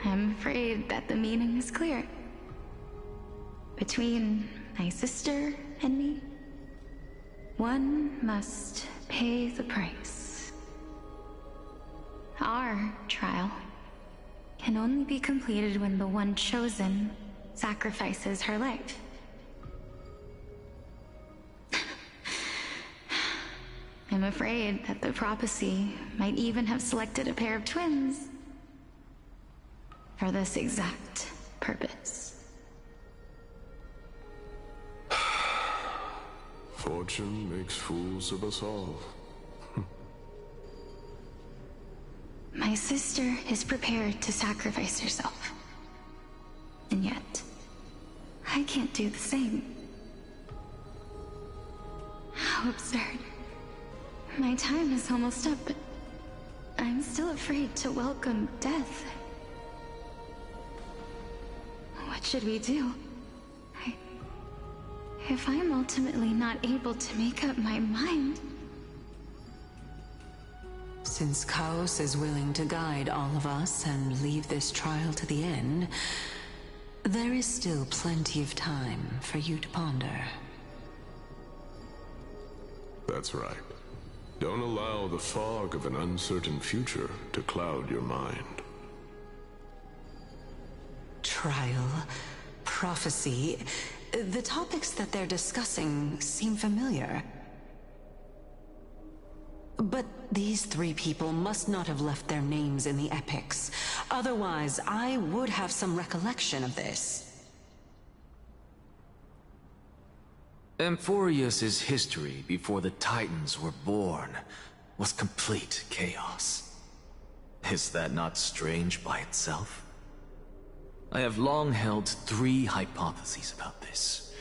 I'm afraid that the meaning is clear. Between my sister and me, one must pay the price. Our trial can only be completed when the one chosen sacrifices her life. I'm afraid that the prophecy might even have selected a pair of twins for this exact purpose. Fortune makes fools of us all. My sister is prepared to sacrifice herself. And yet, I can't do the same. How absurd. My time is almost up, but I'm still afraid to welcome death. What should we do? If I'm ultimately not able to make up my mind... Since Chaos is willing to guide all of us and leave this trial to the end, there is still plenty of time for you to ponder. That's right. Don't allow the fog of an uncertain future to cloud your mind. Trial, prophecy, the topics that they're discussing seem familiar. But these three people must not have left their names in the epics. Otherwise, I would have some recollection of this. Amphorius's history before the Titans were born was complete chaos. Is that not strange by itself? I have long held 3 hypotheses about this.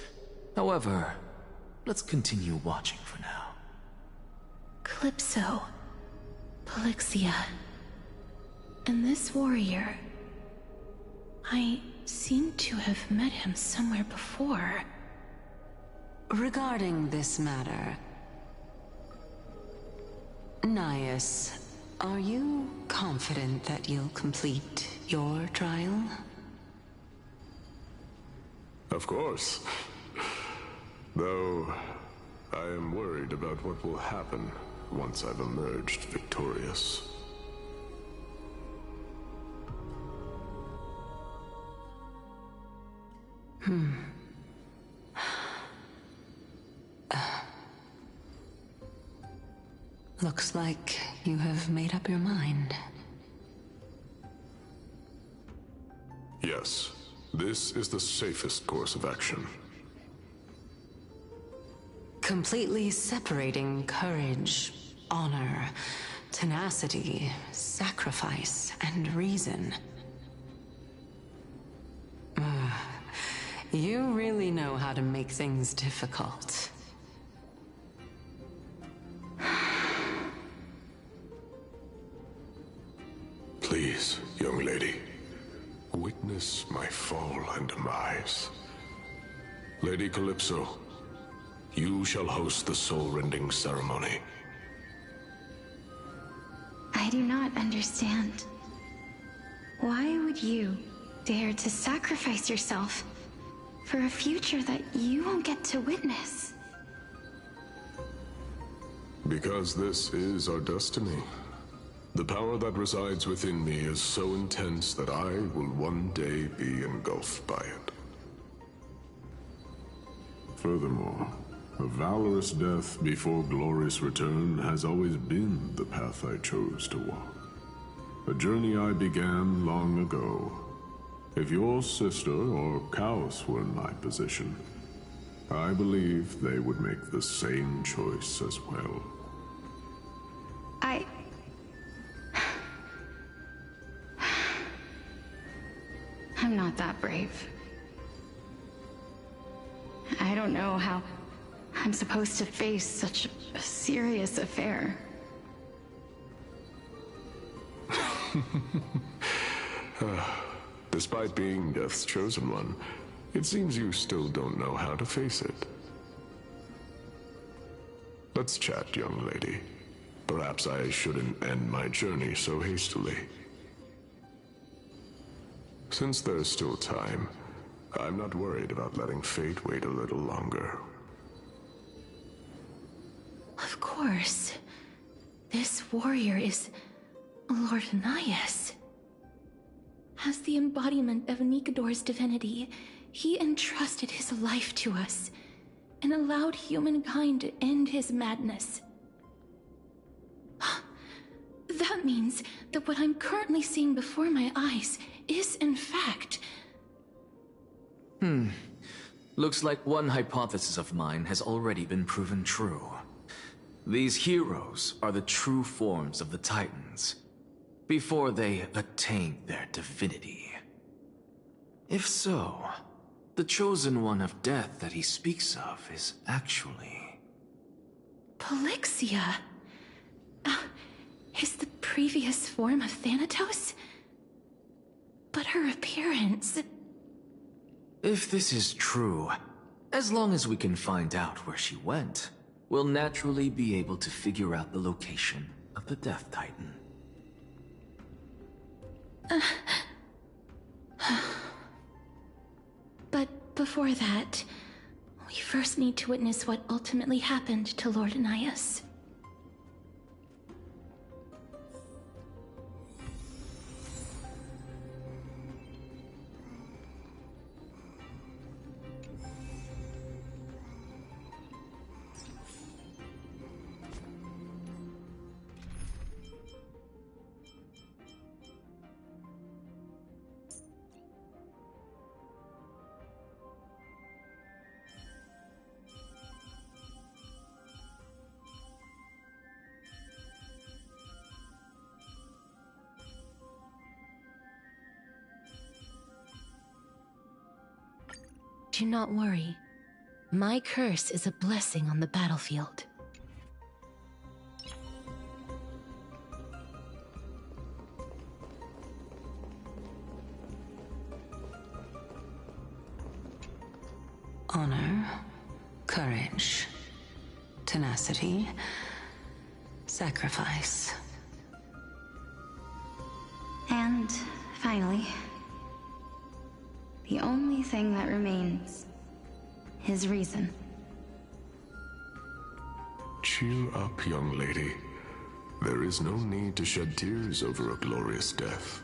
However, let's continue watching for now. Calypso, Polixia, and this warrior. I seem to have met him somewhere before. Regarding this matter, Nias, are you confident that you'll complete your trial? Of course. Though, I am worried about what will happen once I've emerged victorious. Looks like you have made up your mind. Yes, this is the safest course of action. Completely separating courage, honor, tenacity, sacrifice, and reason. You really know how to make things difficult. Please, young lady, witness my fall and demise. Lady Calypso, you shall host the soul-rending ceremony. I do not understand. Why would you dare to sacrifice yourself for a future that you won't get to witness? Because this is our destiny. The power that resides within me is so intense that I will one day be engulfed by it. Furthermore, a valorous death before glorious return has always been the path I chose to walk. A journey I began long ago. If your sister or Chaos were in my position, I believe they would make the same choice as well. I'm not that brave. I don't know how I'm supposed to face such a serious affair. Despite being Death's chosen one, it seems you still don't know how to face it. Let's chat, young lady. Perhaps I shouldn't end my journey so hastily. Since there's still time, I'm not worried about letting fate wait a little longer. Of course. This warrior is Lord Nias. As the embodiment of Nikador's divinity, he entrusted his life to us and allowed humankind to end his madness. that means that what I'm currently seeing before my eyes is, in fact... Looks like one hypothesis of mine has already been proven true. These heroes are the true forms of the Titans, before they attained their divinity. If so, the chosen one of death that he speaks of is actually... Polixia? Is the previous form of Thanatos? But her appearance... If this is true, as long as we can find out where she went, we'll naturally be able to figure out the location of the Death Titan. But before that, we first need to witness what ultimately happened to Lord Anaias. Do not worry. My curse is a blessing on the battlefield. Honor, courage, tenacity, sacrifice. And finally, the only thing that remains is reason. Cheer up, young lady. There is no need to shed tears over a glorious death.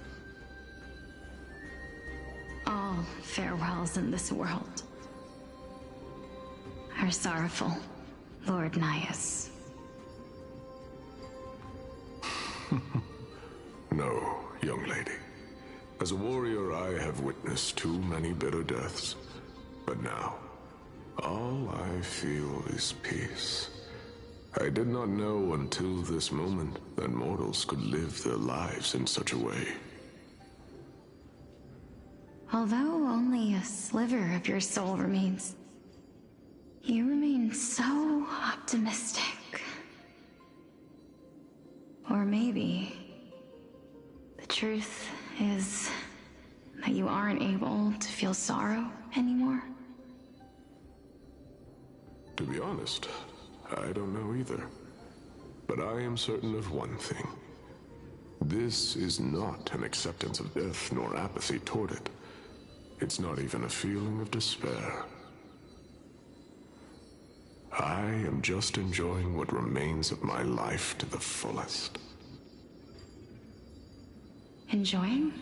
All farewells in this world are sorrowful, Lord Naias. No, young lady. As a warrior, I have witnessed too many bitter deaths. But now, all I feel is peace. I did not know until this moment that mortals could live their lives in such a way. Although only a sliver of your soul remains, you remain so optimistic. Or maybe the truth is that you aren't able to feel sorrow anymore. To be honest, I don't know either. But I am certain of one thing. This is not an acceptance of death nor apathy toward it. It's not even a feeling of despair. I am just enjoying what remains of my life to the fullest. Enjoying?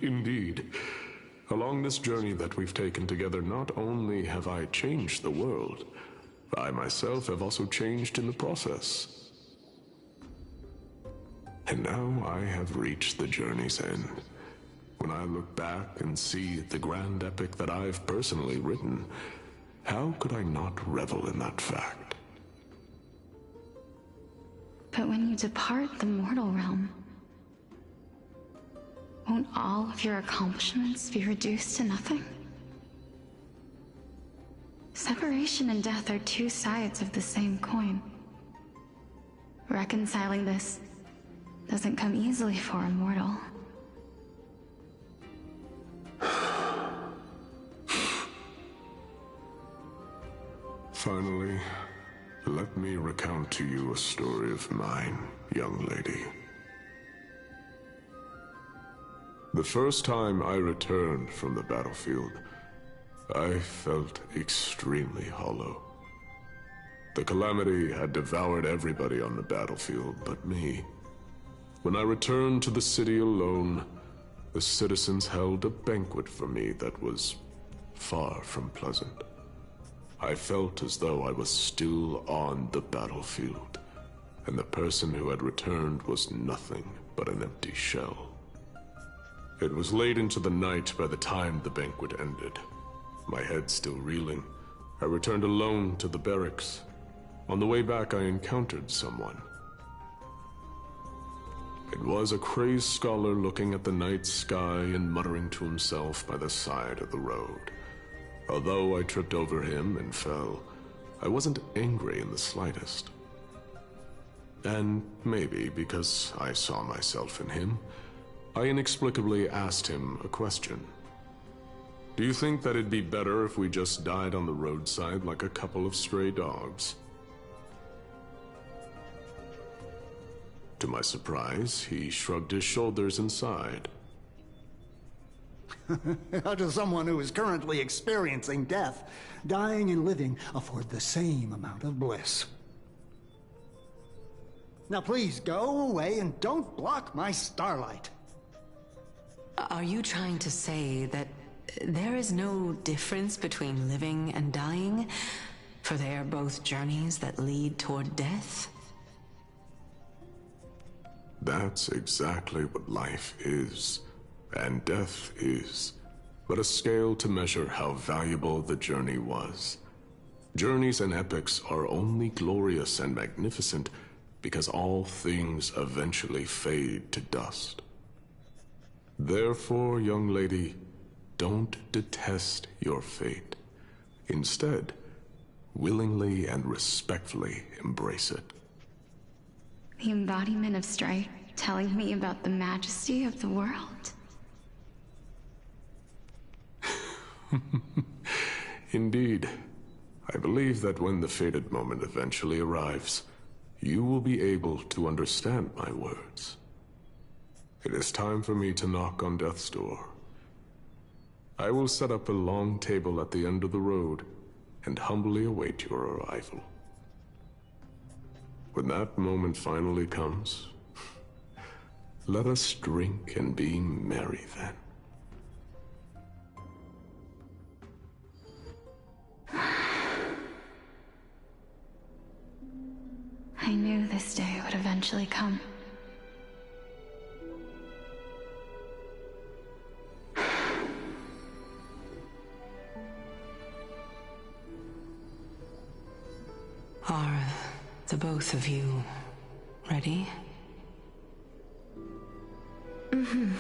Indeed. Along this journey that we've taken together, not only have I changed the world, I myself have also changed in the process. And now I have reached the journey's end. When I look back and see the grand epic that I've personally written, how could I not revel in that fact? But when you depart the mortal realm, won't all of your accomplishments be reduced to nothing? Separation and death are two sides of the same coin. Reconciling this doesn't come easily for a mortal. Finally, let me recount to you a story of mine, young lady. The first time I returned from the battlefield, I felt extremely hollow. The calamity had devoured everybody on the battlefield but me. When I returned to the city alone, the citizens held a banquet for me that was far from pleasant. I felt as though I was still on the battlefield, and the person who had returned was nothing but an empty shell. It was late into the night by the time the banquet ended. My head still reeling, I returned alone to the barracks. On the way back, I encountered someone. It was a crazed scholar looking at the night sky and muttering to himself by the side of the road. Although I tripped over him and fell, I wasn't angry in the slightest. And maybe because I saw myself in him, I inexplicably asked him a question. Do you think that it'd be better if we just died on the roadside like a couple of stray dogs? To my surprise, he shrugged his shoulders and sighed. How does someone who is currently experiencing death, dying and living, afford the same amount of bliss? Now please, go away and don't block my starlight. Are you trying to say that there is no difference between living and dying? For they are both journeys that lead toward death? That's exactly what life is, and death is, but a scale to measure how valuable the journey was. Journeys and epics are only glorious and magnificent because all things eventually fade to dust. Therefore, young lady, don't detest your fate. Instead, willingly and respectfully embrace it. The embodiment of strife telling me about the majesty of the world. Indeed. I believe that when the fated moment eventually arrives, you will be able to understand my words. It is time for me to knock on death's door. I will set up a long table at the end of the road and humbly await your arrival. When that moment finally comes, let us drink and be merry then. I knew this day would eventually come. Are the both of you ready? Mm-hmm.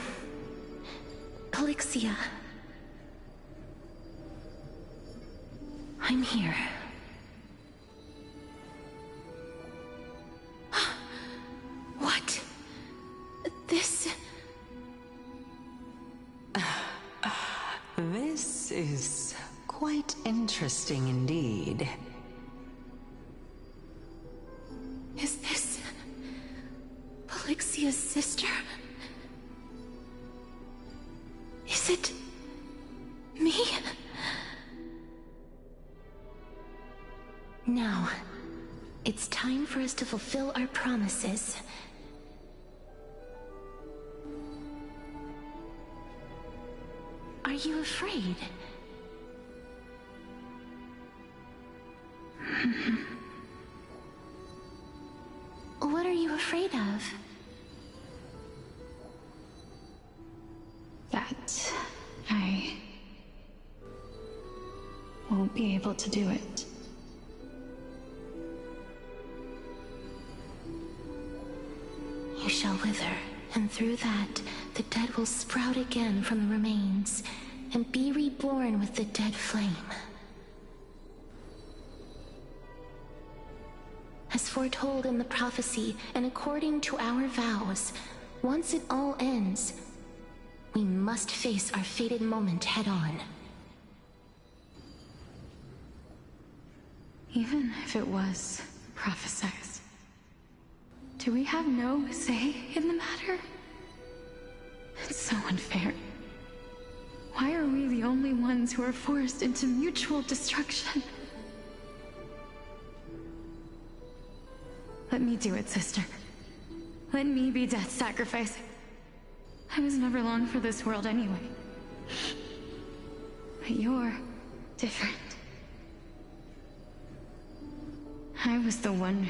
Elixia. I'm here. What? This... This is quite interesting indeed. Is this... Elixia's sister? Is it... me? Now, it's time for us to fulfill our promises. Are you afraid? What are you afraid of? That I won't be able to do it. You shall wither, and through that, the dead will sprout again from the remains, and be reborn with the dead flame. As foretold in the prophecy, and according to our vows, once it all ends, we must face our fated moment head-on. Even if it was prophesied, do we have no say in the matter? It's so unfair. Why are we the only ones who are forced into mutual destruction? Let me do it, sister. Let me be death's sacrifice. I was never long for this world anyway. But you're different. I was the one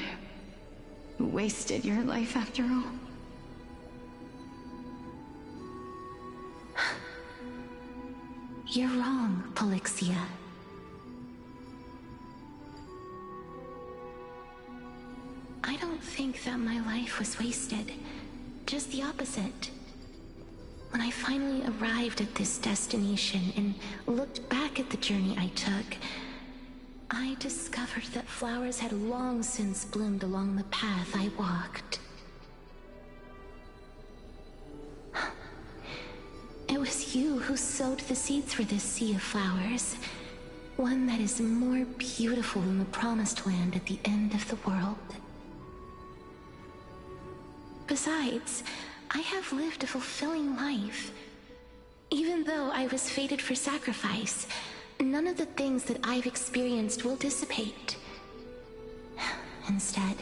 wasted your life after all. You're wrong, Polixia. I don't think that my life was wasted. Just the opposite. When I finally arrived at this destination and looked back at the journey I took, I discovered that flowers had long since bloomed along the path I walked. It was you who sowed the seeds for this sea of flowers, one that is more beautiful than the promised land at the end of the world. Besides, I have lived a fulfilling life. Even though I was fated for sacrifice, none of the things that I've experienced will dissipate. Instead,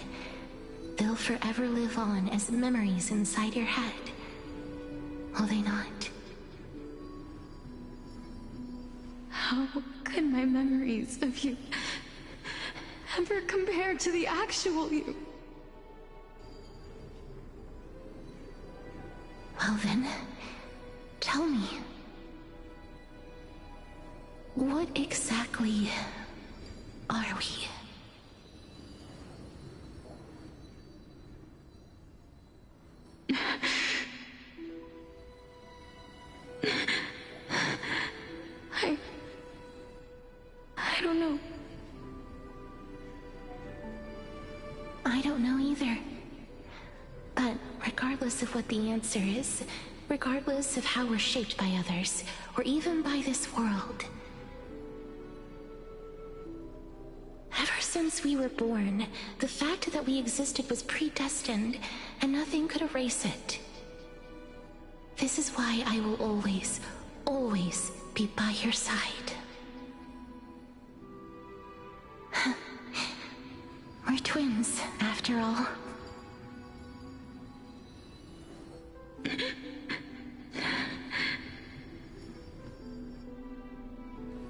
they'll forever live on as memories inside your head. Will they not? How could my memories of you ever compare to the actual you? Well then, tell me. What exactly are we? I don't know. I don't know either. But regardless of what the answer is, regardless of how we're shaped by others, or even by this world, ever since we were born, the fact that we existed was predestined, and nothing could erase it. This is why I will always, always be by your side. We're twins, after all.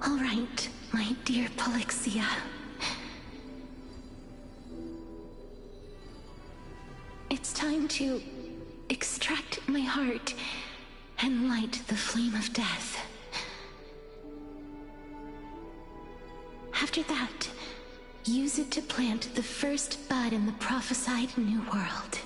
All right, my dear Polixia. It's time to extract my heart and light the flame of death. After that, use it to plant the first bud in the prophesied new world.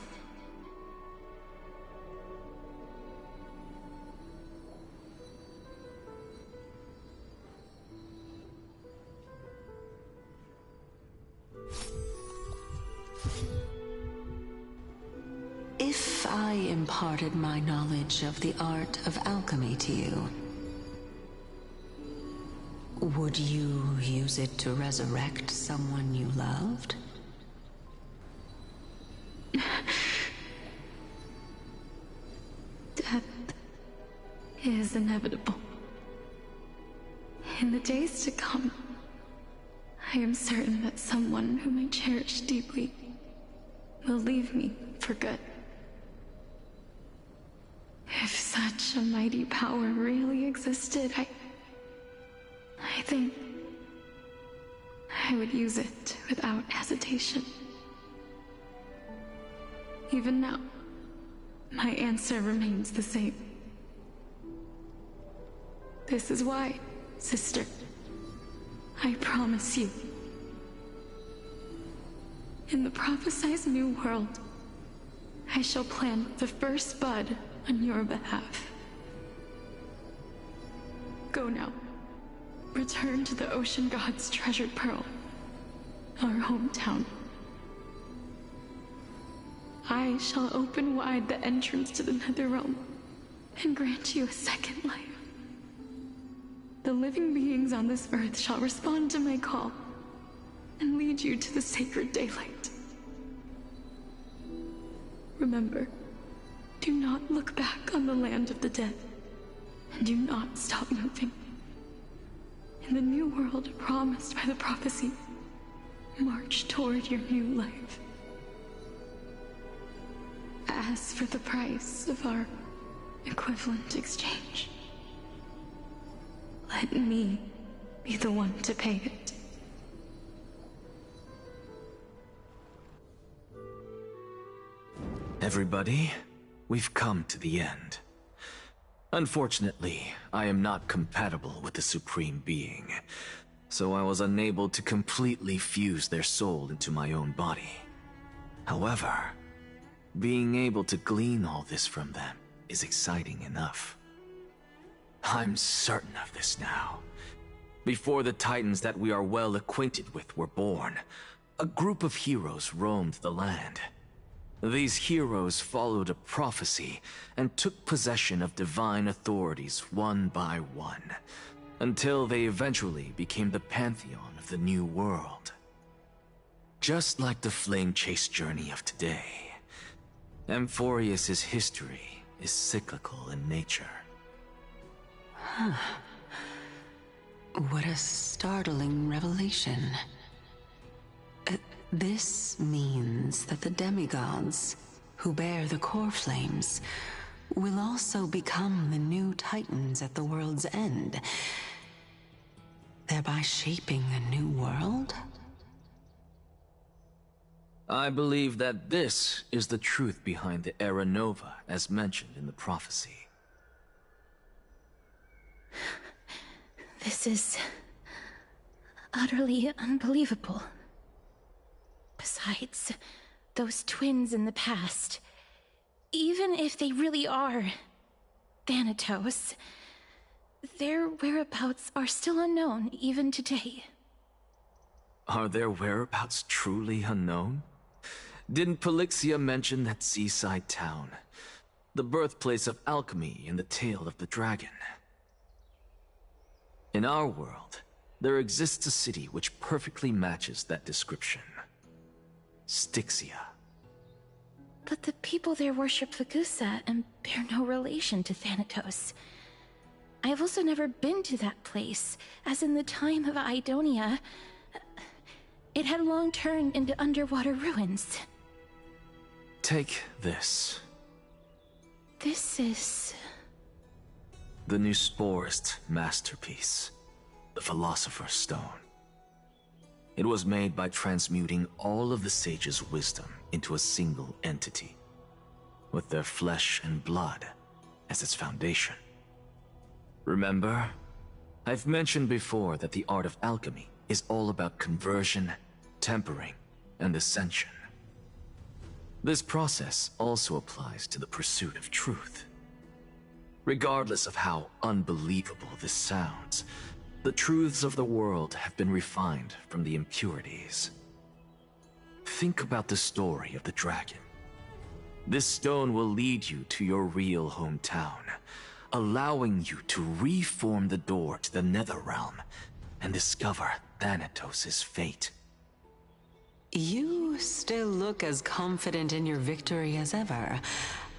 If I imparted my knowledge of the art of alchemy to you, would you use it to resurrect someone you loved? Death is inevitable. In the days to come, I am certain that someone whom I cherish deeply will leave me for good. If such a mighty power really existed, I think I would use it without hesitation. Even now, my answer remains the same. This is why, sister, I promise you, in the prophesied new world, I shall plant the first bud on your behalf. Go now. Return to the Ocean God's treasured pearl, our hometown. I shall open wide the entrance to the Netherrealm and grant you a second life. The living beings on this earth shall respond to my call and lead you to the sacred daylight. Remember, do not look back on the land of the dead, and do not stop moving. In the new world promised by the prophecy, march toward your new life. As for the price of our equivalent exchange, let me be the one to pay it. Everybody, we've come to the end. Unfortunately, I am not compatible with the Supreme Being, so I was unable to completely fuse their soul into my own body. However, being able to glean all this from them is exciting enough. I'm certain of this now. Before the Titans that we are well acquainted with were born, a group of heroes roamed the land. These heroes followed a prophecy and took possession of divine authorities one by one, until they eventually became the pantheon of the New World. Just like the flame chase journey of today, Amphorius's history is cyclical in nature. Huh. What a startling revelation. This means that the demigods, who bear the core flames, will also become the new Titans at the world's end, thereby shaping a new world? I believe that this is the truth behind the Era Nova as mentioned in the prophecy. This is utterly unbelievable. Besides, those twins in the past, even if they really are Thanatos, their whereabouts are still unknown even today. Are their whereabouts truly unknown? Didn't Polixia mention that seaside town, the birthplace of alchemy in the tale of the dragon? In our world, there exists a city which perfectly matches that description. Styxia. But the people there worship Fagusa and bear no relation to Thanatos. I have also never been to that place, as in the time of Idonia, it had long turned into underwater ruins. Take this. This is... the new Sporist masterpiece, the Philosopher's Stone. It was made by transmuting all of the sages' wisdom into a single entity, with their flesh and blood as its foundation. Remember, I've mentioned before that the art of alchemy is all about conversion, tempering, and ascension. This process also applies to the pursuit of truth. Regardless of how unbelievable this sounds, the truths of the world have been refined from the impurities. Think about the story of the dragon. This stone will lead you to your real hometown, allowing you to reform the door to the Netherrealm and discover Thanatos' fate. You still look as confident in your victory as ever.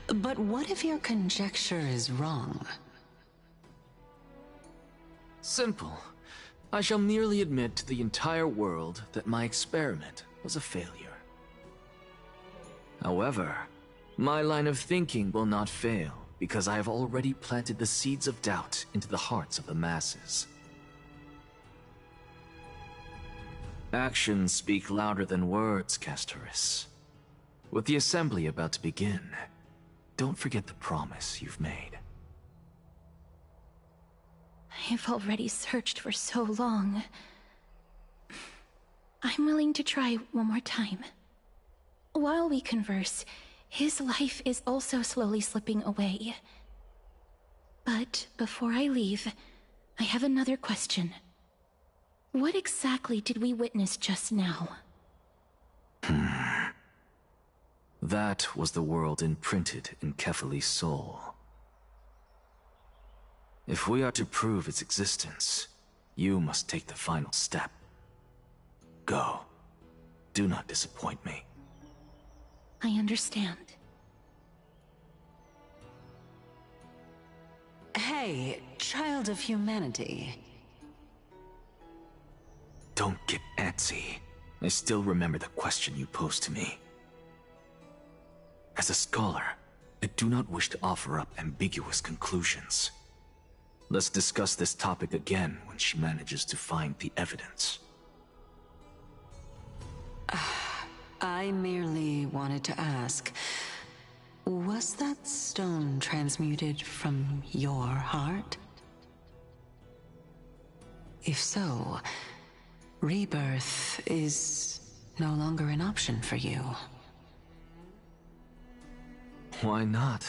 But what if your conjecture is wrong? Simple. I shall merely admit to the entire world that my experiment was a failure. However, my line of thinking will not fail because I have already planted the seeds of doubt into the hearts of the masses. Actions speak louder than words, Castoris. With the assembly about to begin, don't forget the promise you've made. I have already searched for so long. I'm willing to try one more time. While we converse, his life is also slowly slipping away. But before I leave, I have another question. What exactly did we witness just now? That was the world imprinted in Kefali's soul. If we are to prove its existence, you must take the final step. Go. Do not disappoint me. I understand. Hey, child of humanity. Don't get antsy. I still remember the question you posed to me. As a scholar, I do not wish to offer up ambiguous conclusions. Let's discuss this topic again when she manages to find the evidence. I merely wanted to ask, Was that stone transmuted from your heart? If so, rebirth is no longer an option for you. Why not?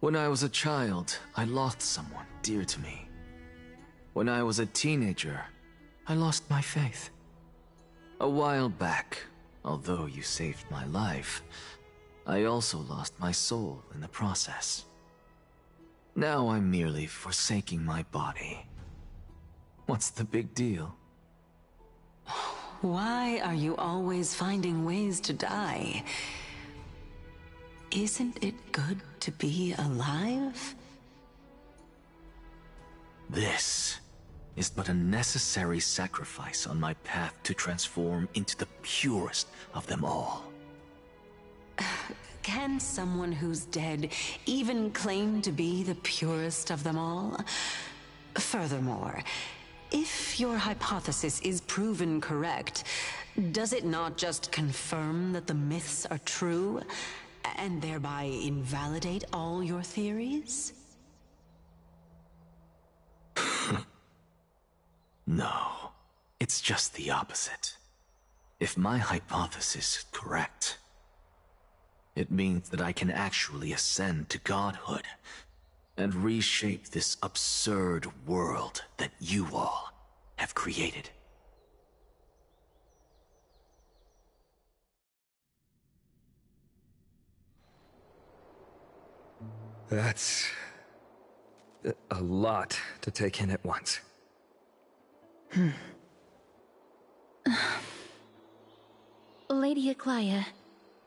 When I was a child, I lost someone dear to me. When I was a teenager, I lost my faith. A while back, although you saved my life, I also lost my soul in the process. Now I'm merely forsaking my body. What's the big deal? Why are you always finding ways to die? Isn't it good to be alive? This is but a necessary sacrifice on my path to transform into the purest of them all. Can someone who's dead even claim to be the purest of them all? Furthermore, if your hypothesis is proven correct, does it not just confirm that the myths are true, and thereby invalidate all your theories? No, it's just the opposite. If my hypothesis is correct, it means that I can actually ascend to godhood and reshape this absurd world that you all have created. That's a lot to take in at once. Lady Aglaya,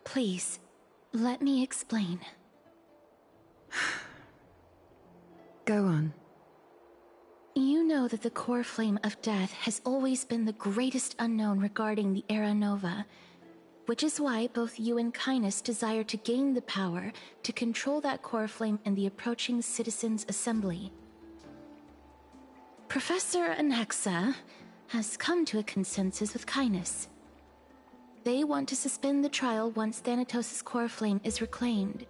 please, let me explain. Go on. You know that the core flame of death has always been the greatest unknown regarding the Era Nova, which is why both you and Kindness desire to gain the power to control that core flame in the approaching Citizens' Assembly. Professor Anaxa has come to a consensus with Kindness. They want to suspend the trial once Thanatos' core flame is reclaimed,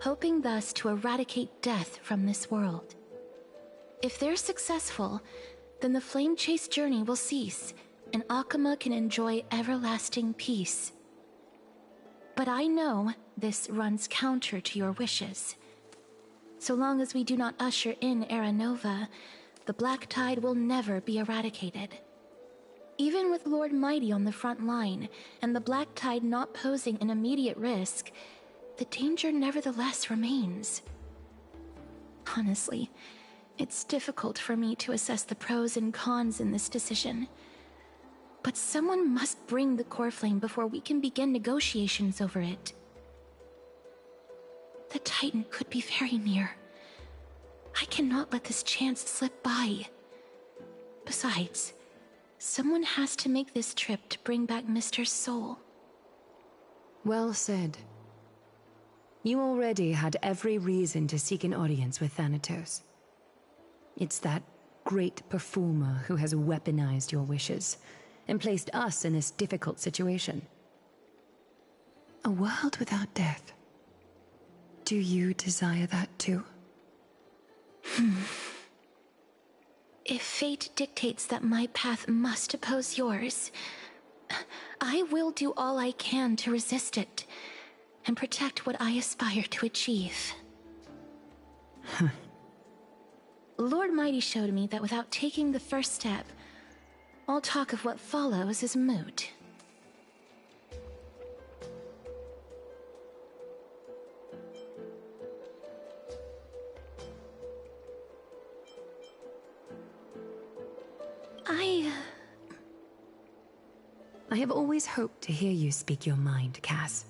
hoping thus to eradicate death from this world. If they're successful, then the flame chase journey will cease, and Akama can enjoy everlasting peace. But I know this runs counter to your wishes. So long as we do not usher in Era Nova, the Black Tide will never be eradicated. Even with Lord Mighty on the front line, and the Black Tide not posing an immediate risk, the danger nevertheless remains. Honestly, it's difficult for me to assess the pros and cons in this decision. But someone must bring the core flame before we can begin negotiations over it. The Titan could be very near. I cannot let this chance slip by. Besides, someone has to make this trip to bring back Mr. Soul. Well said. You already had every reason to seek an audience with Thanatos. It's that great performer who has weaponized your wishes and placed us in this difficult situation. A world without death. Do you desire that too? If fate dictates that my path must oppose yours, I will do all I can to resist it and protect what I aspire to achieve. Lord Mighty showed me that without taking the first step, all talk of what follows is moot. I have always hoped to hear you speak your mind, Cass.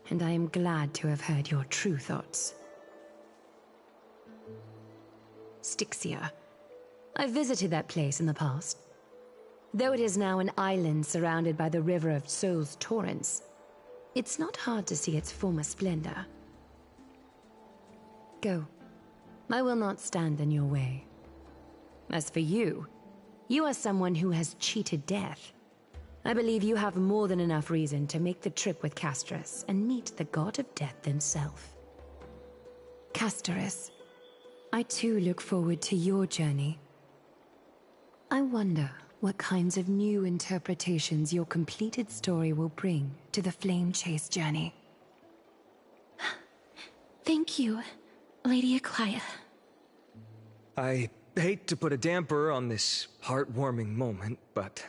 And I am glad to have heard your true thoughts. Styxia. I visited that place in the past. Though it is now an island surrounded by the river of Soul's torrents, it's not hard to see its former splendor. Go. I will not stand in your way. As for you, you are someone who has cheated death. I believe you have more than enough reason to make the trip with Castras and meet the god of death himself. Castoris, I too look forward to your journey. I wonder what kinds of new interpretations your completed story will bring to the Flame Chase journey. Thank you, Lady Aklaya. I hate to put a damper on this heartwarming moment, but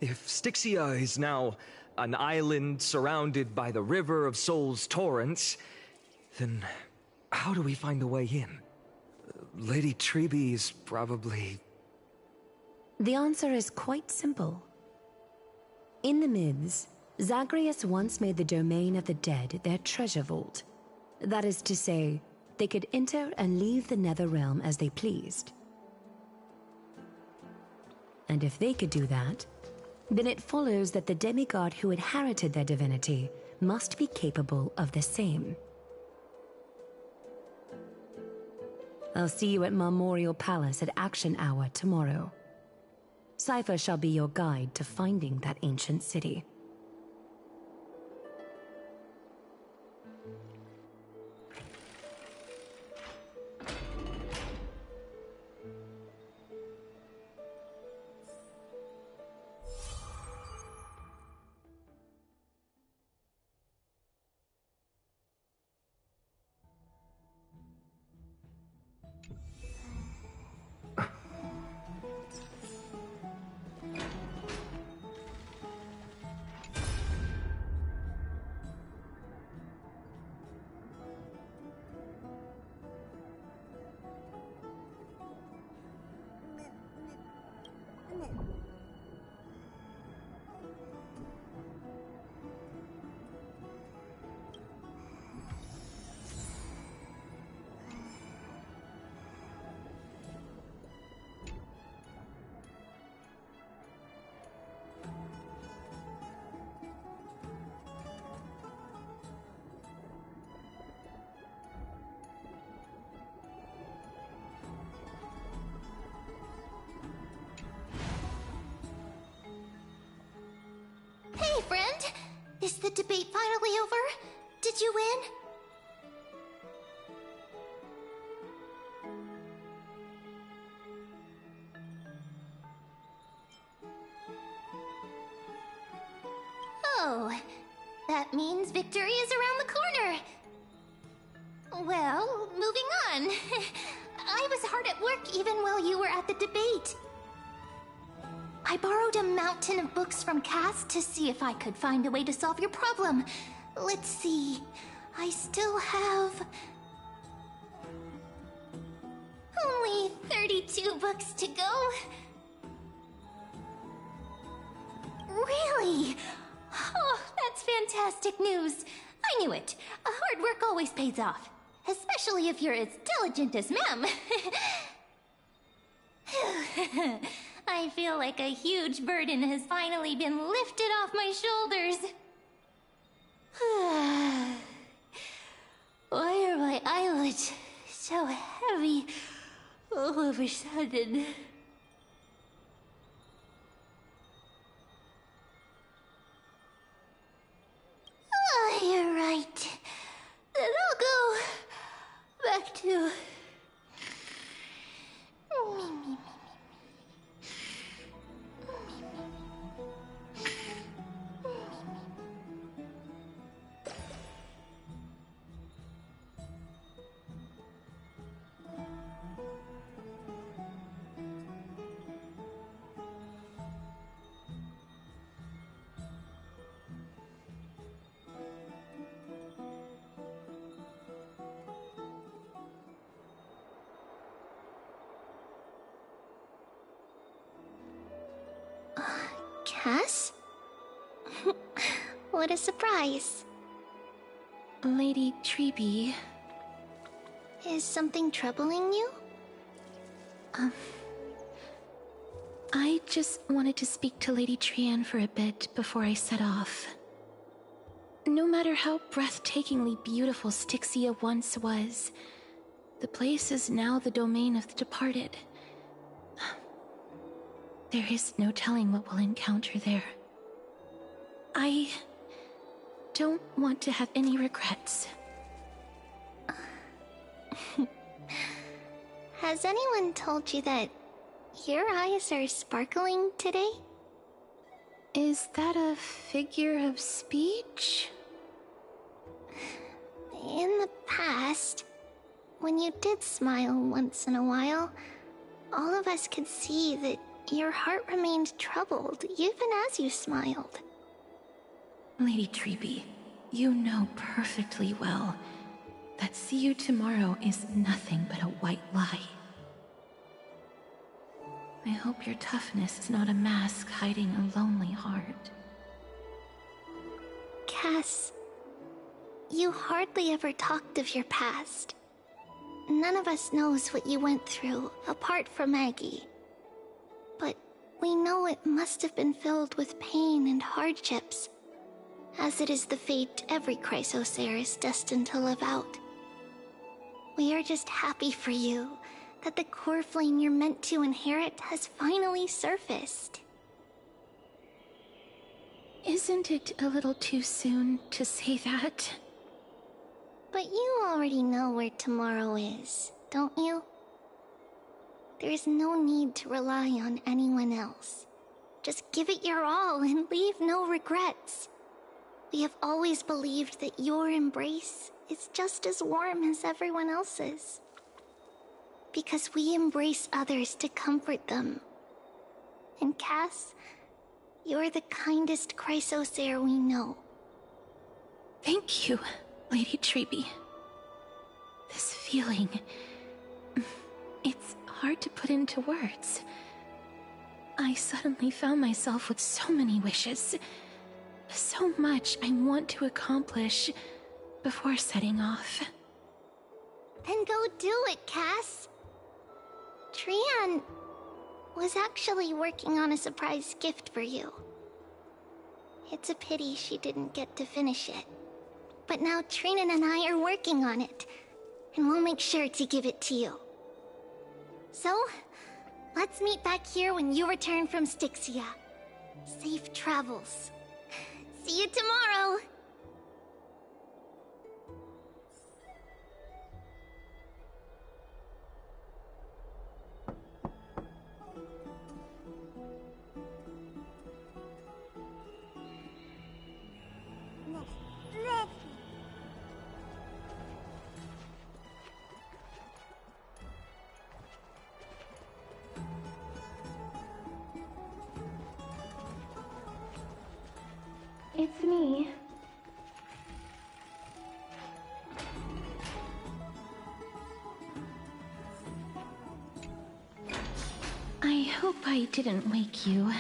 if Styxia is now an island surrounded by the River of Souls torrents, then how do we find a way in? Lady Treby is probably... The answer is quite simple. In the myths, Zagreus once made the domain of the dead their treasure vault. That is to say, they could enter and leave the Netherrealm as they pleased. And if they could do that, then it follows that the demigod who inherited their divinity must be capable of the same. I'll see you at Marmorial Palace at Action Hour tomorrow. Cypher shall be your guide to finding that ancient city. Hey, friend! Is the debate finally over? Did you win? Oh, that means victory is around the corner. Well, moving on. I was hard at work even while you were at the debate. I borrowed a mountain of books from Cass to see if I could find a way to solve your problem. Let's see. I still have... only 32 books to go. Really? Oh, that's fantastic news. I knew it. Hard work always pays off. Especially if you're as diligent as Mem. I feel like a huge burden has finally been lifted off my shoulders. Why are my eyelids so heavy all of a sudden? Oh, you're right. Then I'll go back to... Cass? What a surprise. Lady Treby... Is something troubling you? I just wanted to speak to Lady Trian for a bit before I set off. No matter how breathtakingly beautiful Styxia once was, the place is now the domain of the departed. There is no telling what we'll encounter there. I don't want to have any regrets. Has anyone told you that your eyes are sparkling today? Is that a figure of speech? In the past, when you did smile once in a while, all of us could see that your heart remained troubled even as you smiled. Lady Treeby, you know perfectly well that see you tomorrow is nothing but a white lie. I hope your toughness is not a mask hiding a lonely heart. Cass, you hardly ever talked of your past. None of us knows what you went through, apart from Maggie. But we know it must have been filled with pain and hardships, as it is the fate every Chrysosaur is destined to live out. We are just happy for you that the core flame you're meant to inherit has finally surfaced. Isn't it a little too soon to say that? But you already know where tomorrow is, don't you? There's no need to rely on anyone else. Just give it your all and leave no regrets. We have always believed that your embrace is just as warm as everyone else's. Because we embrace others to comfort them. And Cass, you're the kindest Chrysosaur we know. Thank you, Lady Treeby. This feeling... it's hard to put into words. I suddenly found myself with so many wishes. So much I want to accomplish before setting off. Then go do it, Cass. Trian was actually working on a surprise gift for you. It's a pity she didn't get to finish it. But now Trinan and I are working on it, and we'll make sure to give it to you. So, let's meet back here when you return from Styxia. Safe travels. See you tomorrow! It's me. I hope I didn't wake you.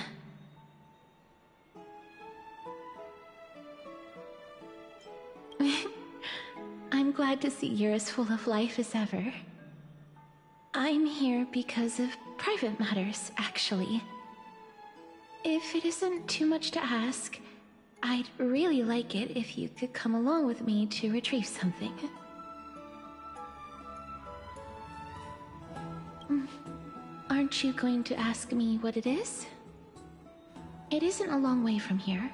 I'm glad to see you're as full of life as ever. I'm here because of private matters, actually. If it isn't too much to ask, I'd really like it if you could come along with me to retrieve something. Aren't you going to ask me what it is? It isn't a long way from here.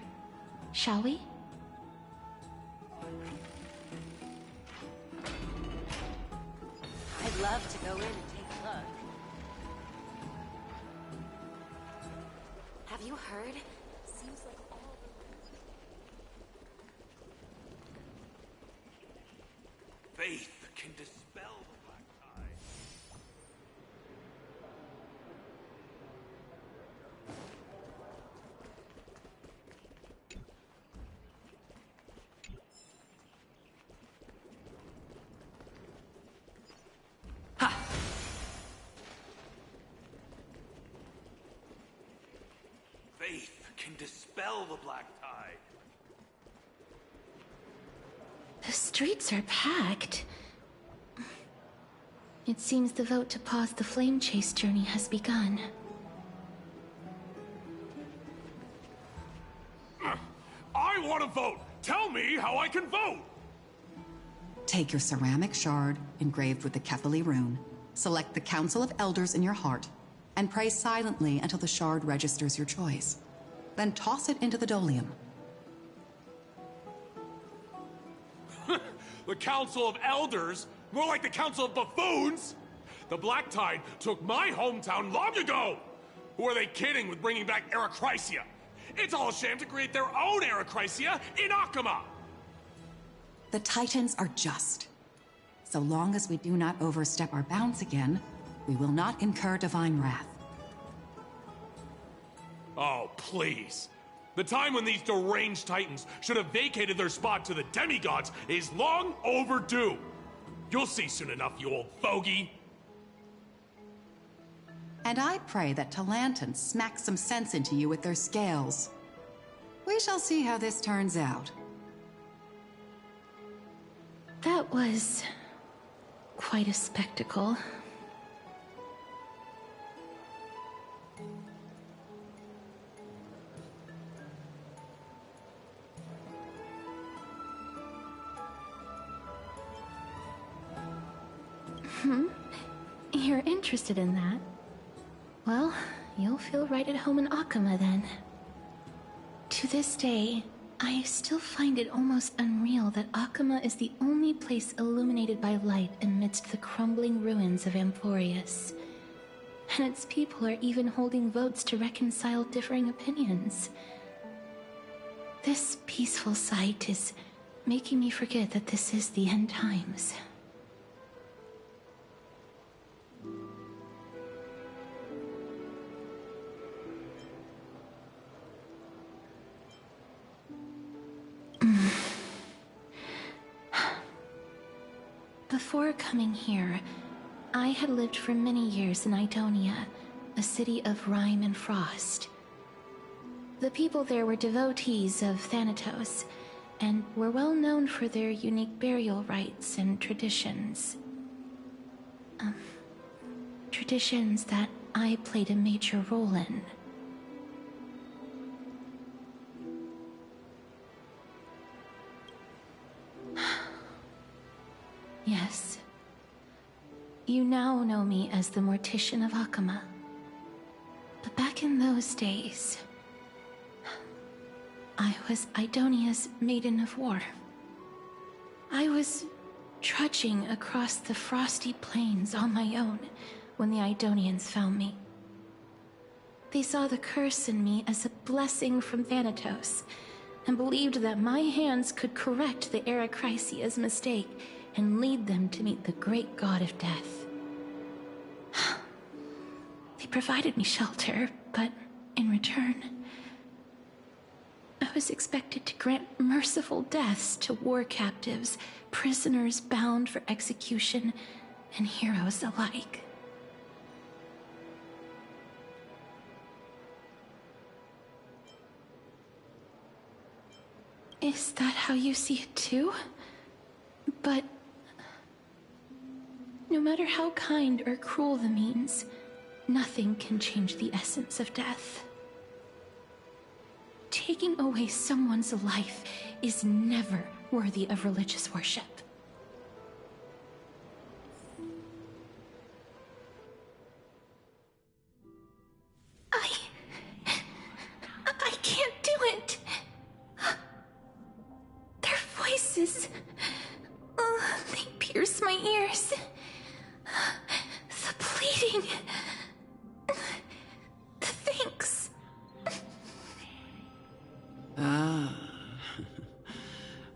Shall we? I'd love to go in and take a look. Have you heard? Seems like all Faith can dispel the black tie. Faith can dispel the black tide. The streets are packed. It seems the vote to pause the flame chase journey has begun. I want to vote! Tell me how I can vote! Take your ceramic shard engraved with the Kefali rune, select the Council of Elders in your heart, and pray silently until the shard registers your choice. Then toss it into the Dolium. The Council of Elders? More like the Council of Buffoons! The Black Tide took my hometown long ago! Who are they kidding with bringing back Eracrysia? It's all a sham to create their own Eracrysia in Akama! The Titans are just. So long as we do not overstep our bounds again, we will not incur divine wrath. Oh, please. The time when these deranged Titans should have vacated their spot to the demigods is long overdue. You'll see soon enough, you old fogey. And I pray that Talanton smacks some sense into you with their scales. We shall see how this turns out. That was quite a spectacle. You're interested in that? Well, you'll feel right at home in Akama then. To this day, I still find it almost unreal that Akama is the only place illuminated by light amidst the crumbling ruins of Amphorius. And its people are even holding votes to reconcile differing opinions. This peaceful sight is making me forget that this is the end times. Before coming here, I had lived for many years in Idonia, a city of rime and frost. The people there were devotees of Thanatos, and were well known for their unique burial rites and traditions. Traditions that I played a major role in. Yes. You now know me as the Mortician of Akama. But back in those days, I was Idonia's Maiden of War. I was trudging across the frosty plains on my own when the Idonians found me. They saw the curse in me as a blessing from Thanatos, and believed that my hands could correct the Eracrysia's mistake and lead them to meet the great god of death. They provided me shelter, but in return, I was expected to grant merciful deaths to war captives, prisoners bound for execution, and heroes alike. Is that how you see it too? But no matter how kind or cruel the means, nothing can change the essence of death. Taking away someone's life is never worthy of religious worship. I can't do it. Their voices, they pierce my ears. The pleading, the thanks.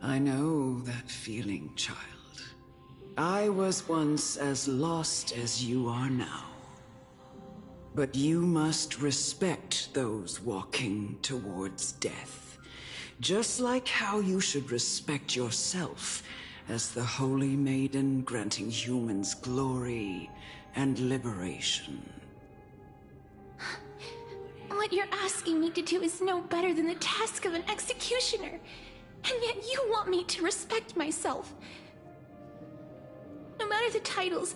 I know that feeling, child. I was once as lost as you are now. But you must respect those walking towards death, just like how you should respect yourself as the Holy Maiden granting humans glory and liberation. What you're asking me to do is no better than the task of an executioner. And yet you want me to respect myself. No matter the titles,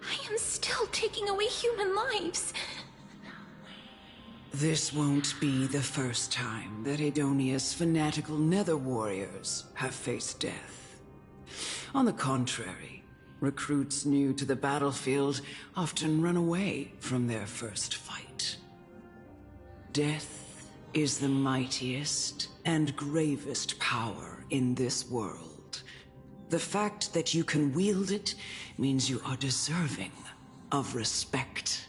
I am still taking away human lives. This won't be the first time that Adonia's fanatical nether warriors have faced death. On the contrary, recruits new to the battlefield often run away from their first fight. Death is the mightiest and gravest power in this world, The fact that you can wield it means you are deserving of respect.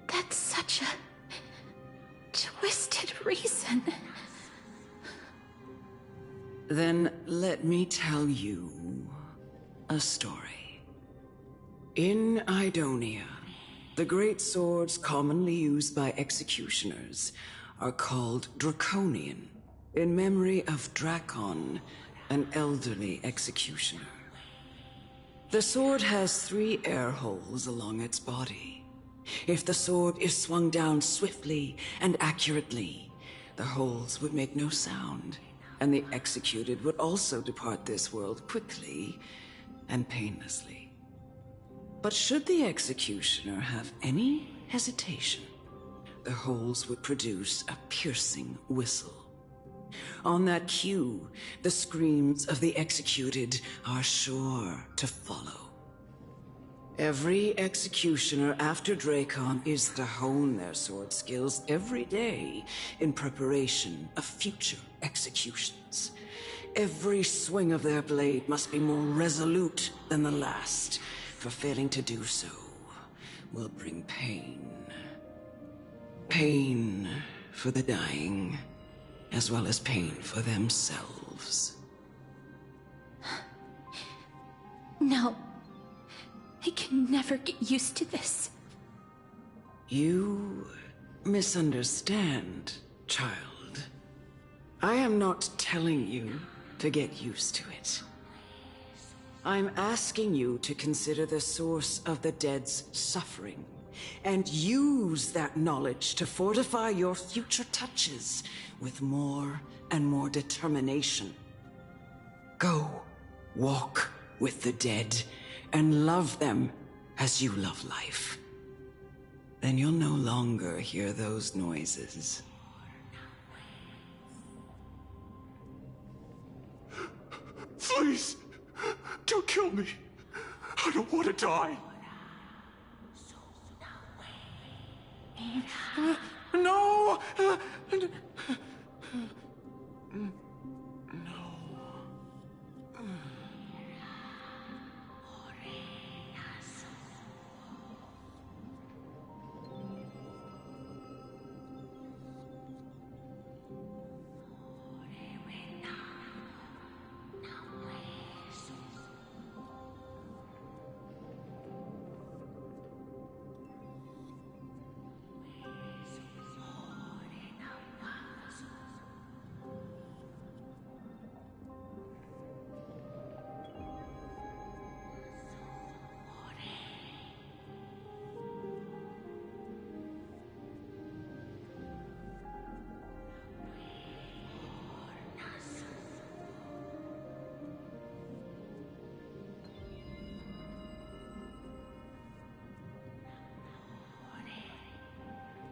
That's such a twisted reason. Then let me tell you a story. In Idonia, the great swords commonly used by executioners are called Draconian, in memory of Drakon, an elderly executioner. The sword has 3 air holes along its body. If the sword is swung down swiftly and accurately, the holes would make no sound, and the executed would also depart this world quickly and painlessly. But should the executioner have any hesitation, the holes would produce a piercing whistle. On that cue, the screams of the executed are sure to follow. Every executioner after Drakon is to hone their sword skills every day in preparation of future executions. Every swing of their blade must be more resolute than the last, for failing to do so will bring pain. Pain for the dying, as well as pain for themselves. No. I can never get used to this. You misunderstand, child. I am not telling you to get used to it. I'm asking you to consider the source of the dead's suffering, and use that knowledge to fortify your future touches with more and more determination. Go, walk with the dead, and love them as you love life. Then you'll no longer hear those noises. Please, don't kill me. I don't want to die. No!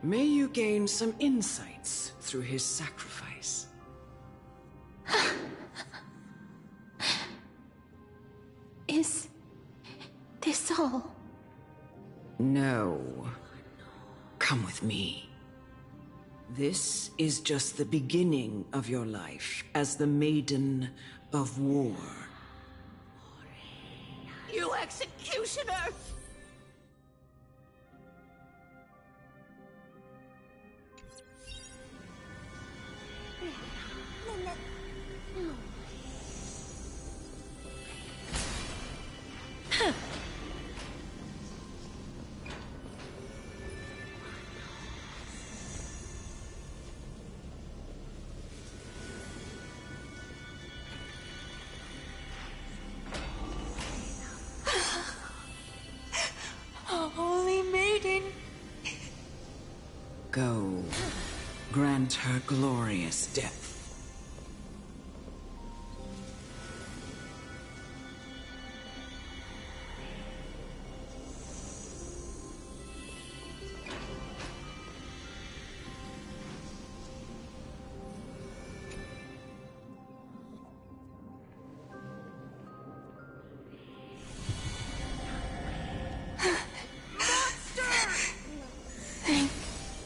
May you gain some insights through his sacrifice. Is this all? No. Come with me. This is just the beginning of your life as the Maiden of War. You executioner! Holy Maiden! Go. Grant her glorious death.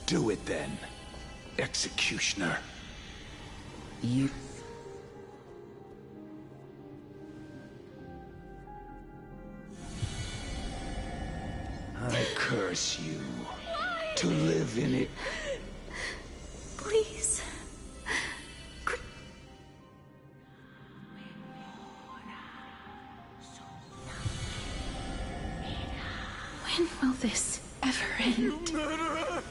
Do it then, executioner. curse you. To live in it. Please. When will this ever end? You murderer!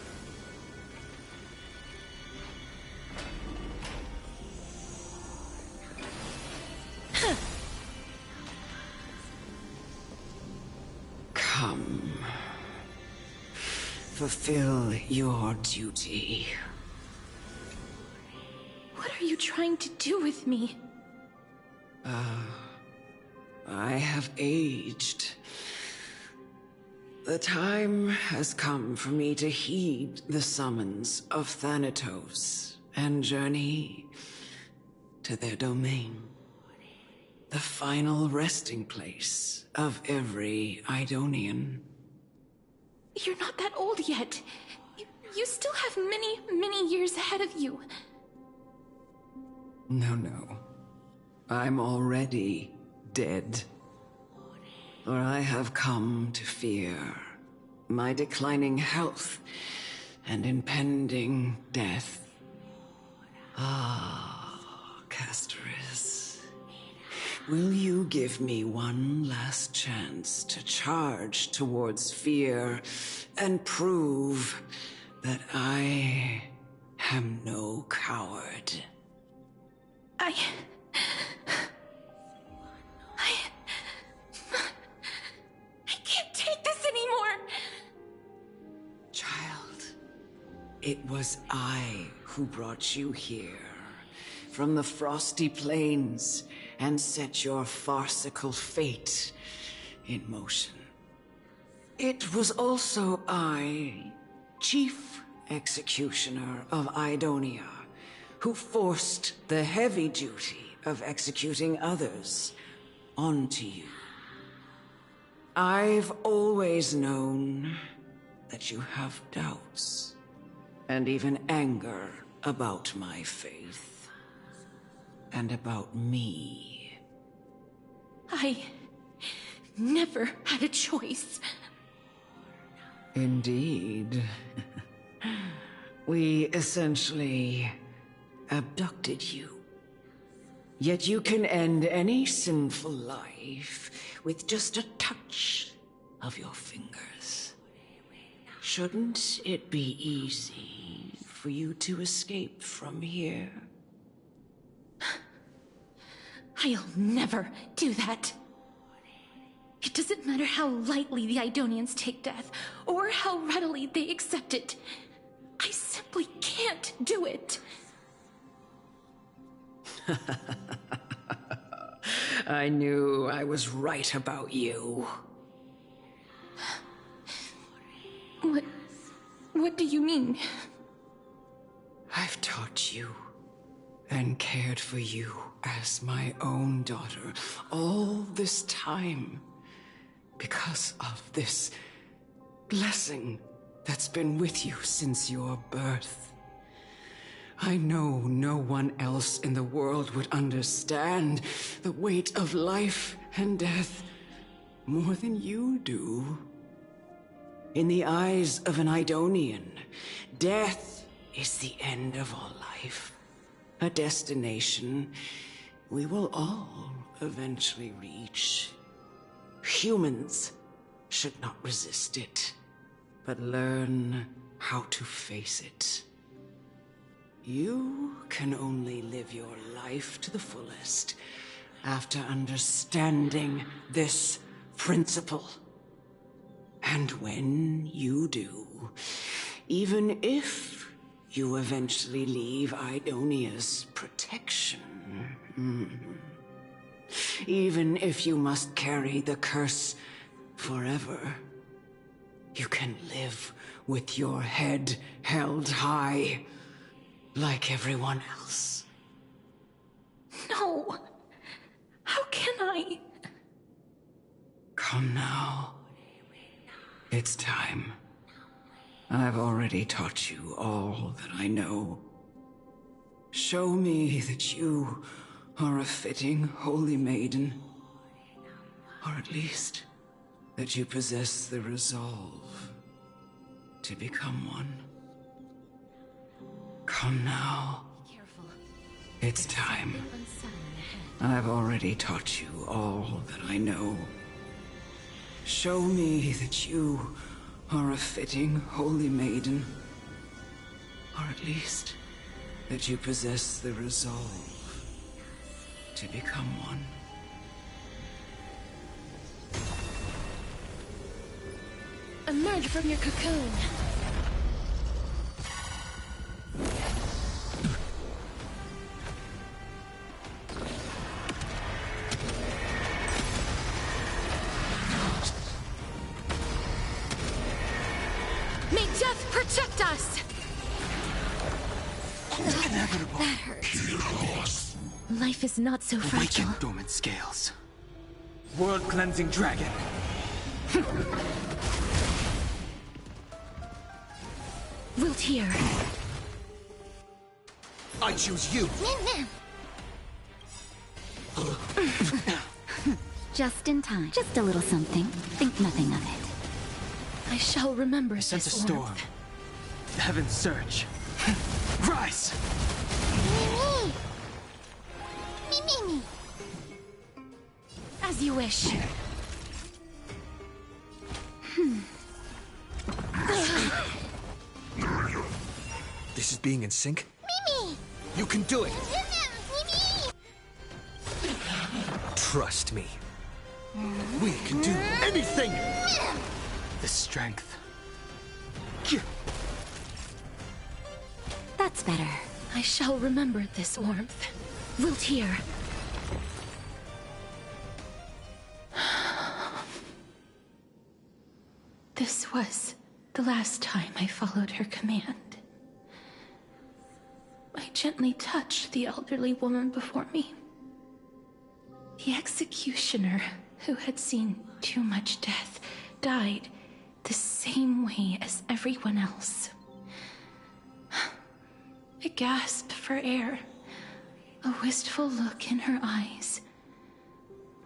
Come. Fulfill your duty. What are you trying to do with me? I have aged. The time has come for me to heed the summons of Thanatos and journey to their domain. The final resting place of every Idonian. You're not that old yet. You still have many, many years ahead of you. No. I'm already dead. For I have come to fear my declining health and impending death. Ah, Castoris. Will you give me one last chance to charge towards fear and prove that I am no coward? I can't take this anymore! Child, it was I who brought you here, from the frosty plains, and set your farcical fate in motion. It was also I, Chief Executioner of Idonia, who forced the heavy duty of executing others onto you. I've always known that you have doubts, and even anger about my faith, and about me. I never had a choice. Indeed. We essentially abducted you. Yet you can end any sinful life with just a touch of your fingers. Shouldn't it be easy for you to escape from here? I'll never do that. It doesn't matter how lightly the Idonians take death, or how readily they accept it. I simply can't do it. I knew I was right about you. What do you mean? I've taught you and cared for you as my own daughter all this time because of this blessing that's been with you since your birth. I know no one else in the world would understand the weight of life and death more than you do. In the eyes of an Idonian, death is the end of all life. A destination we will all eventually reach. Humans should not resist it, but learn how to face it. You can only live your life to the fullest after understanding this principle. And when you do, even if you eventually leave Idonia's protection, even if you must carry the curse forever, you can live with your head held high, like everyone else. No! How can I? Come now. It's time. I've already taught you all that I know. Show me that you are a fitting holy maiden. Or at least, that you possess the resolve to become one. Come now. It's time. I've already taught you all that I know. Show me that you are a fitting holy maiden. Or at least, that you possess the resolve to become one. Emerge from your cocoon. May death protect us! Inevitable. That hurts. Life is not so fragile. Awaken dormant scales. World-cleansing dragon. Wilt here. I choose you. Just in time. Just a little something. Think nothing of it. I shall remember I sense a this storm. warmth. Heaven surge. Rise! Me. As you wish. This is being in sync? Mimi! You can do it! Trust me. We can do anything! The strength. That's better. I shall remember this warmth. Wilt here. This was the last time I followed her command. I gently touched the elderly woman before me. The executioner, who had seen too much death, died the same way as everyone else. A gasp for air, a wistful look in her eyes,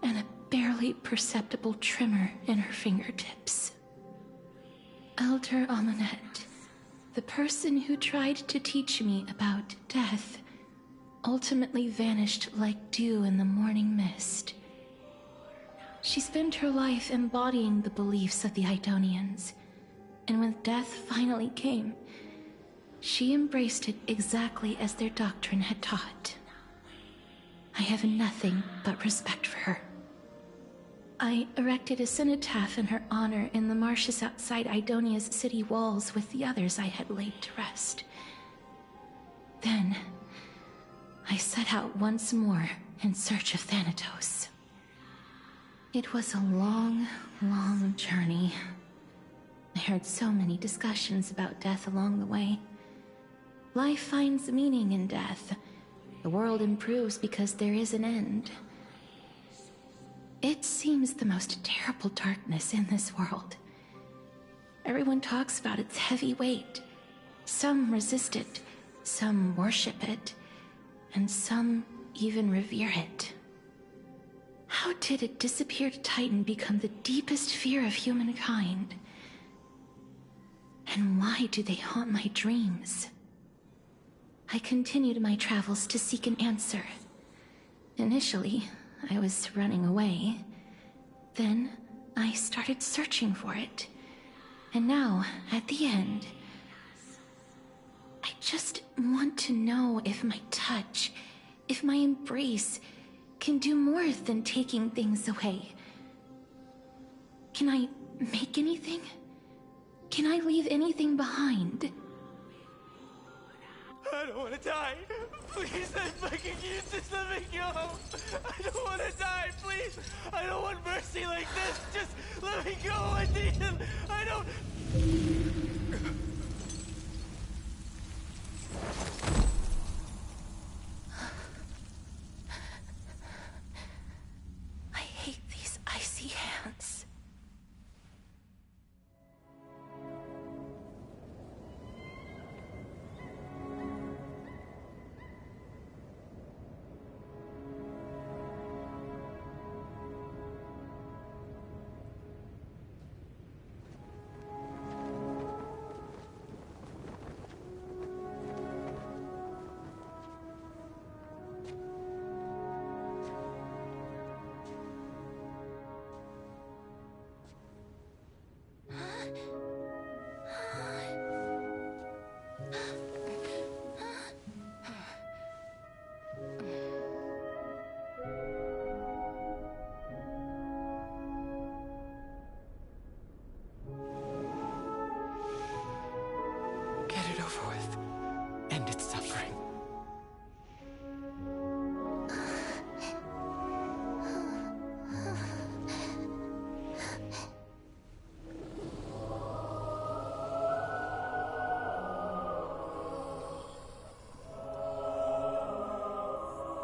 and a barely perceptible tremor in her fingertips. Elder Amunet, the person who tried to teach me about death, ultimately vanished like dew in the morning mist. She spent her life embodying the beliefs of the Idonians, and when death finally came, she embraced it exactly as their doctrine had taught. I have nothing but respect for her. I erected a cenotaph in her honor in the marshes outside Idonia's city walls with the others I had laid to rest. Then, I set out once more in search of Thanatos. It was a long, long journey. I heard so many discussions about death along the way. Life finds meaning in death. The world improves because there is an end. It seems the most terrible darkness in this world. Everyone talks about its heavy weight. Some resist it, some worship it, and some even revere it. How did a disappeared titan become the deepest fear of humankind? And why do they haunt my dreams? I continued my travels to seek an answer. Initially, I was running away. Then, I started searching for it. And now, at the end, I just want to know if my touch, if my embrace, can do more than taking things away. Can I make anything? Can I leave anything behind? I don't want to die. Please, I'm begging you, just let me go. I don't want to die, please. I don't want mercy like this. Just let me go. I need him. I don't... I hate these icy hands.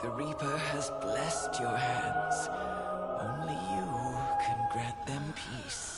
The Reaper has blessed your hands. Only you can grant them peace.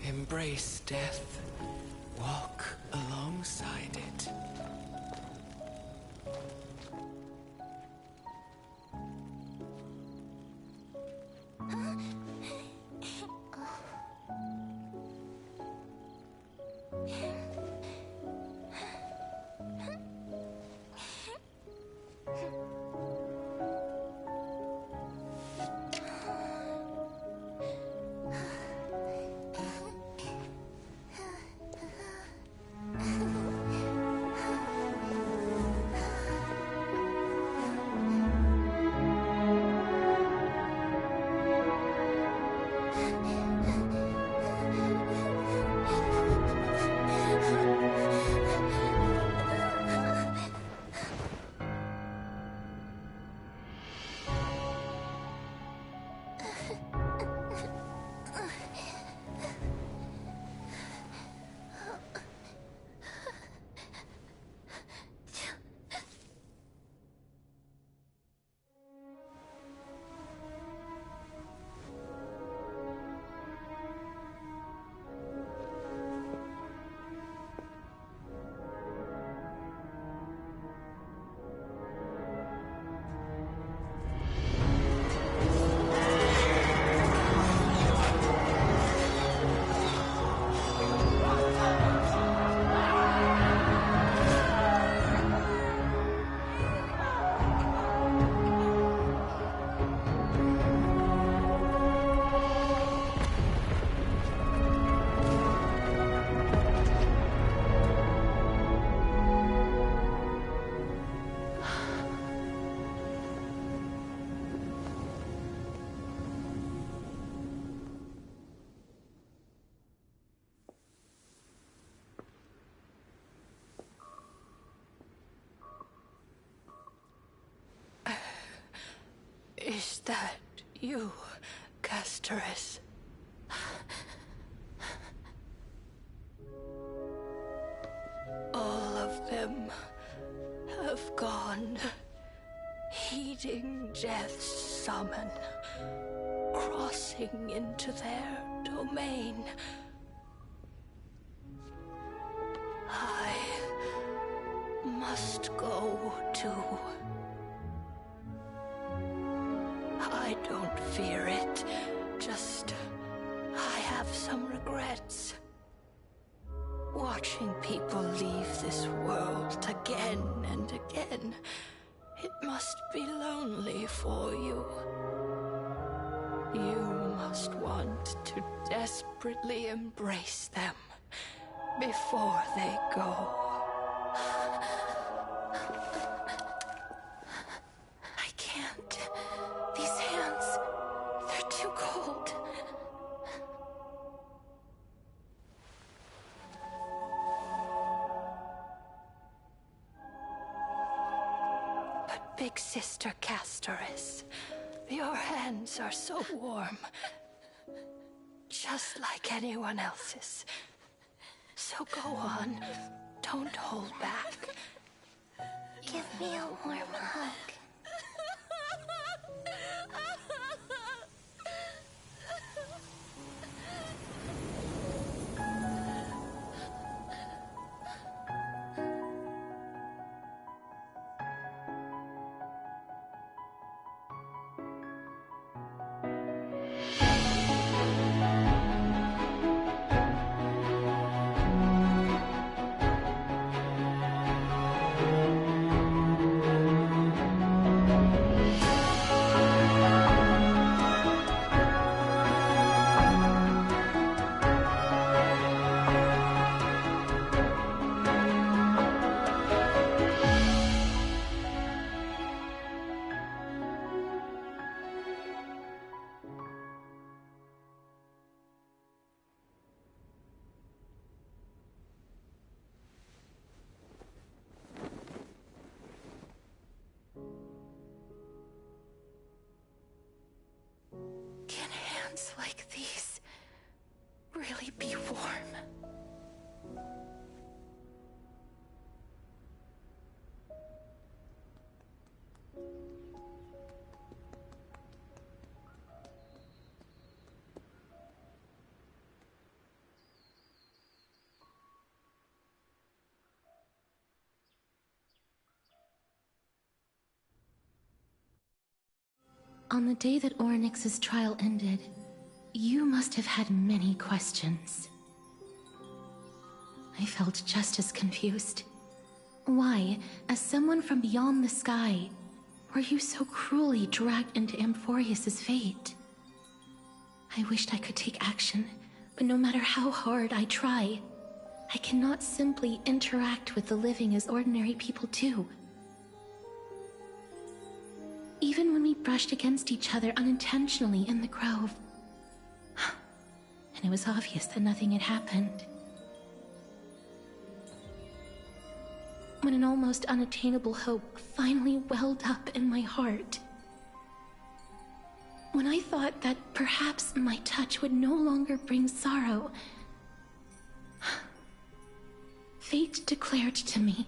Embrace death. Walk alongside it. Is that you, Castoris? All of them have gone, heeding death's summon, crossing into their domain. I must go too. I don't fear it, just I have some regrets. Watching people leave this world again and again, it must be lonely for you. You must want to desperately embrace them before they go. I can't. These hands, they're too cold. But Big Sister Castoris, your hands are so warm. Just like anyone else's. So go on. Don't hold back. Give me a warm hug. On the day that Oryx's trial ended, you must have had many questions. I felt just as confused. Why, as someone from beyond the sky, were you so cruelly dragged into Amphorius's fate? I wished I could take action, but no matter how hard I try, I cannot simply interact with the living as ordinary people do. Even when we brushed against each other unintentionally in the grove, and it was obvious that nothing had happened. When an almost unattainable hope finally welled up in my heart. When I thought that perhaps my touch would no longer bring sorrow, fate declared to me,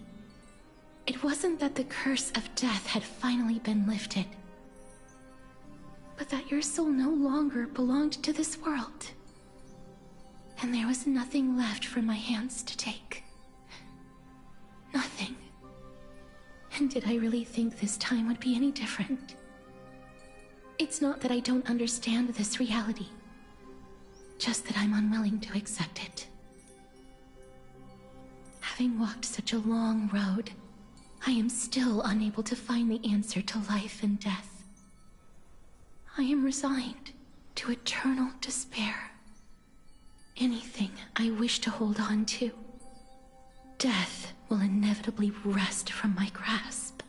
it wasn't that the curse of death had finally been lifted, but that your soul no longer belonged to this world, and there was nothing left for my hands to take. Nothing. And did I really think this time would be any different? It's not that I don't understand this reality, just that I'm unwilling to accept it. Having walked such a long road, I am still unable to find the answer to life and death. I am resigned to eternal despair. Anything I wish to hold on to, death will inevitably wrest from my grasp.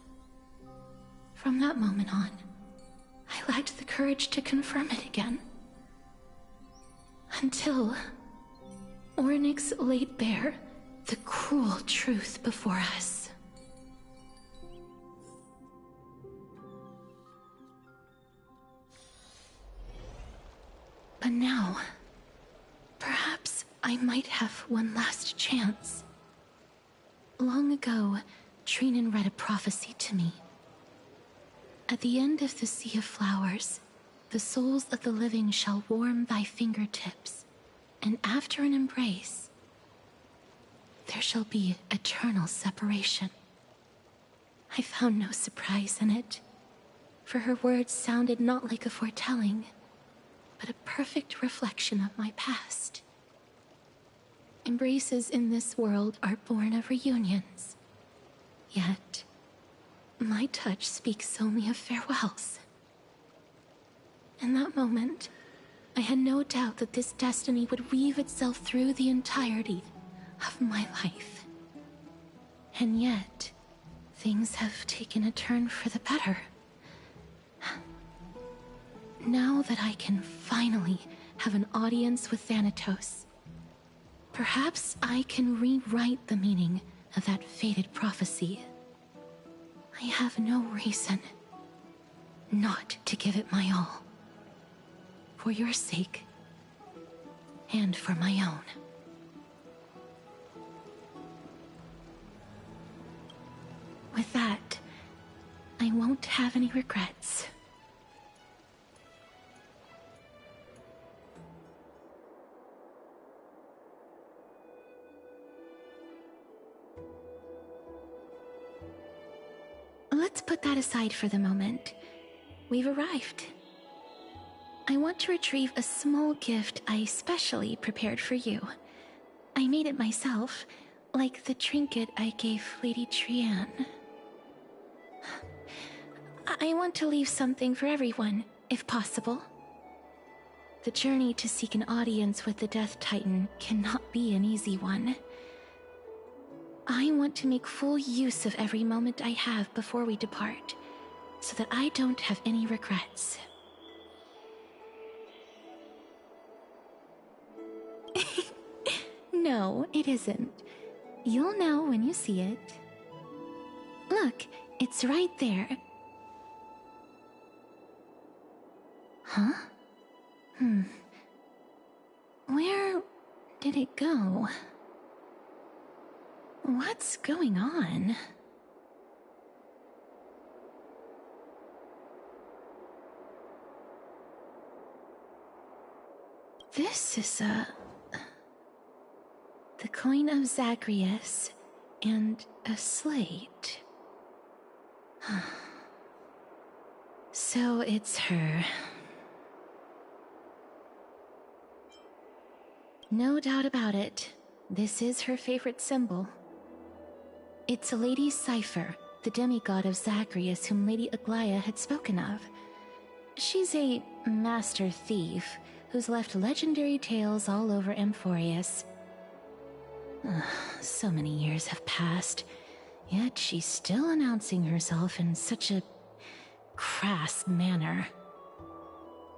From that moment on, I lacked the courage to confirm it again. Until Oryx laid bare the cruel truth before us. But now, perhaps I might have one last chance. Long ago, Trinan read a prophecy to me. At the end of the Sea of Flowers, the souls of the living shall warm thy fingertips, and after an embrace, there shall be eternal separation. I found no surprise in it, for her words sounded not like a foretelling, but a perfect reflection of my past. Embraces in this world are born of reunions, yet my touch speaks only of farewells. In that moment, I had no doubt that this destiny would weave itself through the entirety of my life. And yet, things have taken a turn for the better. Now that I can finally have an audience with Thanatos, perhaps I can rewrite the meaning of that fated prophecy. I have no reason not to give it my all. For your sake, and for my own. With that, I won't have any regrets. Let's put that aside for the moment. We've arrived. I want to retrieve a small gift I specially prepared for you. I made it myself, like the trinket I gave Lady Trianne. I want to leave something for everyone, if possible. The journey to seek an audience with the Death Titan cannot be an easy one. I want to make full use of every moment I have before we depart, so that I don't have any regrets. No, it isn't. You'll know when you see it. Look, it's right there. Huh? Where did it go? What's going on? This is the coin of Zagreus and a slate. So it's her. No doubt about it. This is her favorite symbol. It's Lady Cypher, the demigod of Zagreus whom Lady Aglaya had spoken of. She's a master thief who's left legendary tales all over Amphorius. So many years have passed, yet she's still announcing herself in such a crass manner.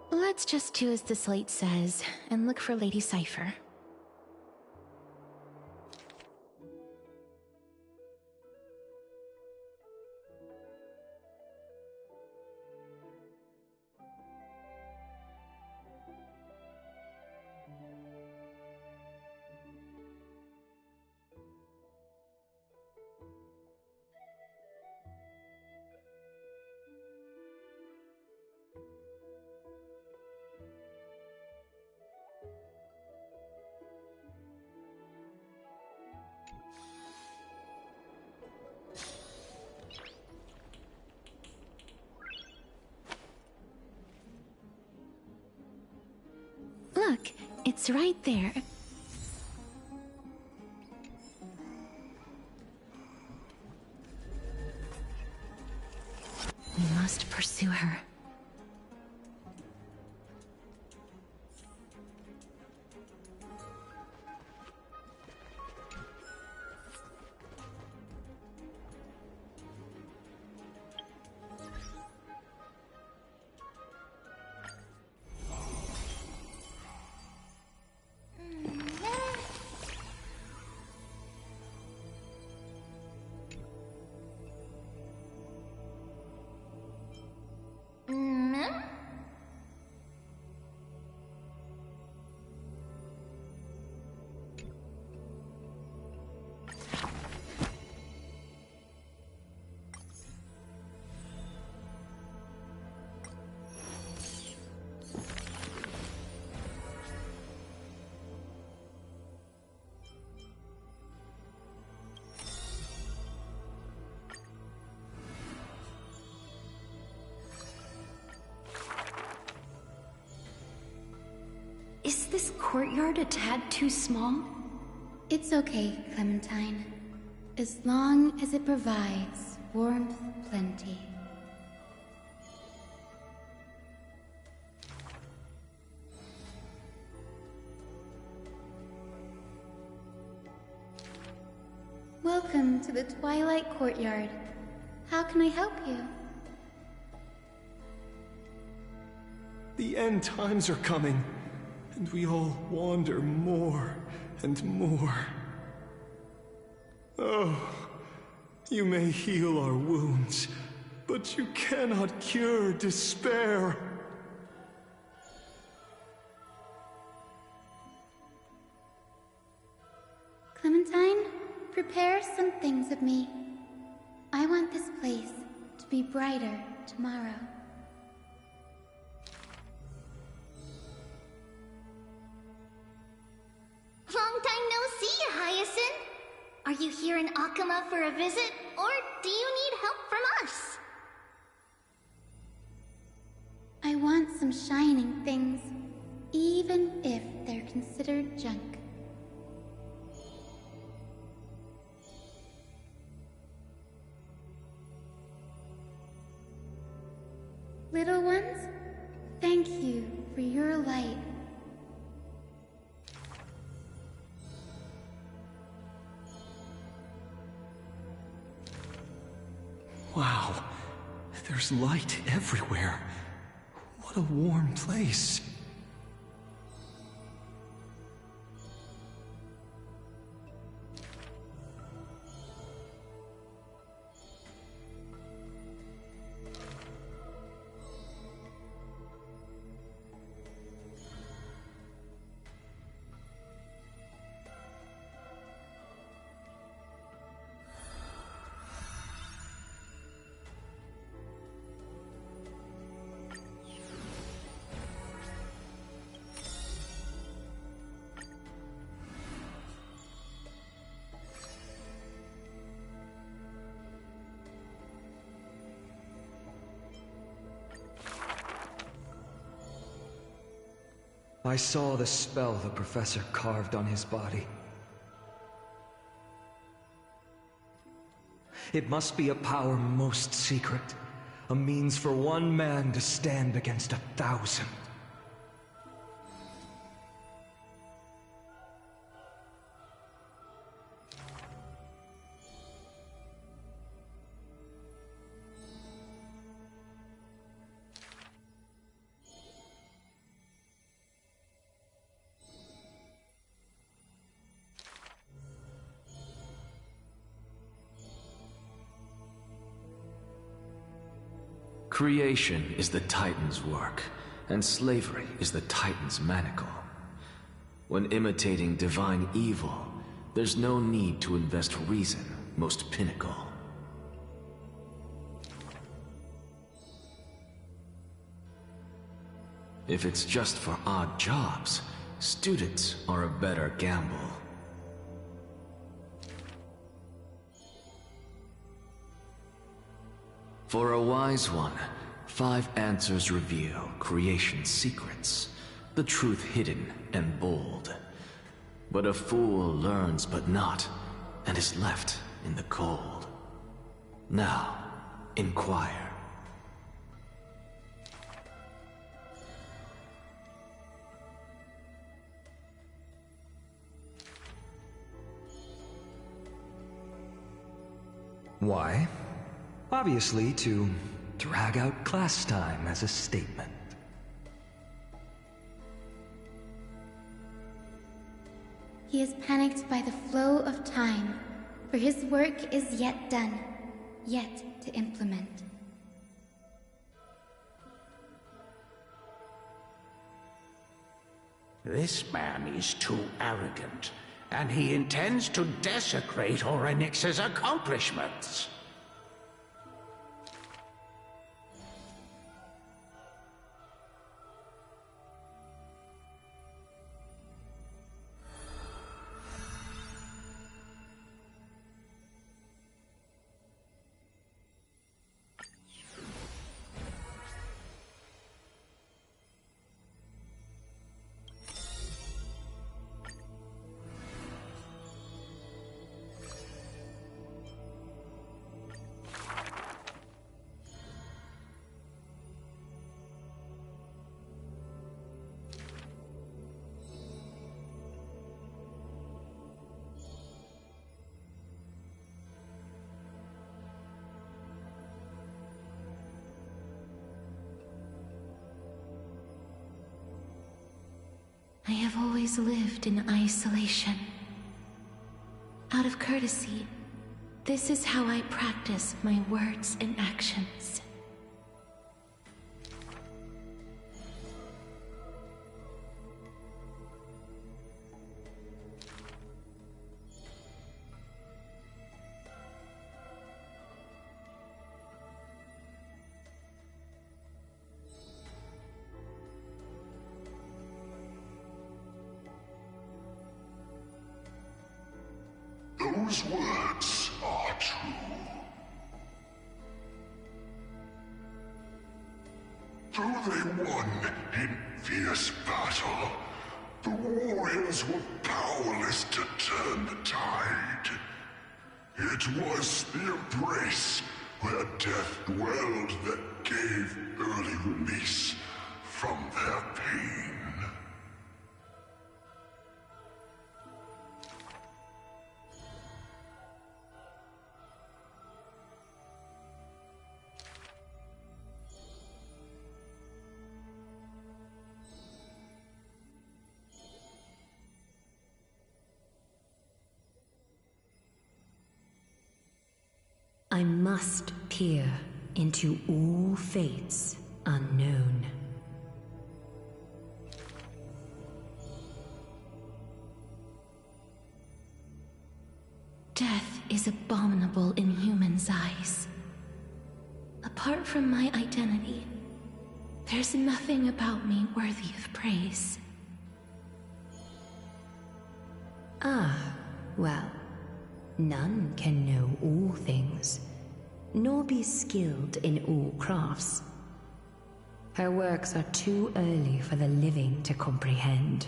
Let's just do as the slate says and look for Lady Cypher. Look, it's right there. We must pursue her. Is this courtyard a tad too small? It's okay, Clementine. As long as it provides warmth plenty. Welcome to the Twilight Courtyard. How can I help you? The end times are coming, and we all wander more and more. Oh, you may heal our wounds, but you cannot cure despair. Clementine, prepare some things of me. I want this place to be brighter tomorrow. Long time no see, Hyacinth! Are you here in Akama for a visit, or do you need help from us? I want some shining things, even if they're considered junk. Little ones, thank you for your light. Wow, there's light everywhere. What a warm place. I saw the spell the professor carved on his body. It must be a power most secret, a means for one man to stand against 1,000. Creation is the Titan's work, and slavery is the Titan's manacle. When imitating divine evil, there's no need to invest reason, most pinnacle. If it's just for odd jobs, students are a better gamble. For a wise one, 5 answers reveal creation's secrets, the truth hidden and bold. But a fool learns but not, and is left in the cold. Now, inquire. Why? Obviously, to drag out class time as a statement. He is panicked by the flow of time, for his work is yet done, yet to implement. This man is too arrogant, and he intends to desecrate Orynyx's accomplishments. I have always lived in isolation. Out of courtesy, this is how I practice my words and actions. Those words are true. Though they won in fierce battle, the warriors were powerless to turn the tide. It was the embrace where death dwelled that gave early release from their pain. I must peer into all fates unknown. Death is abominable in humans' eyes. Apart from my identity, there's nothing about me worthy of praise. Ah, well, none can know all things, nor be skilled in all crafts. Her works are too early for the living to comprehend.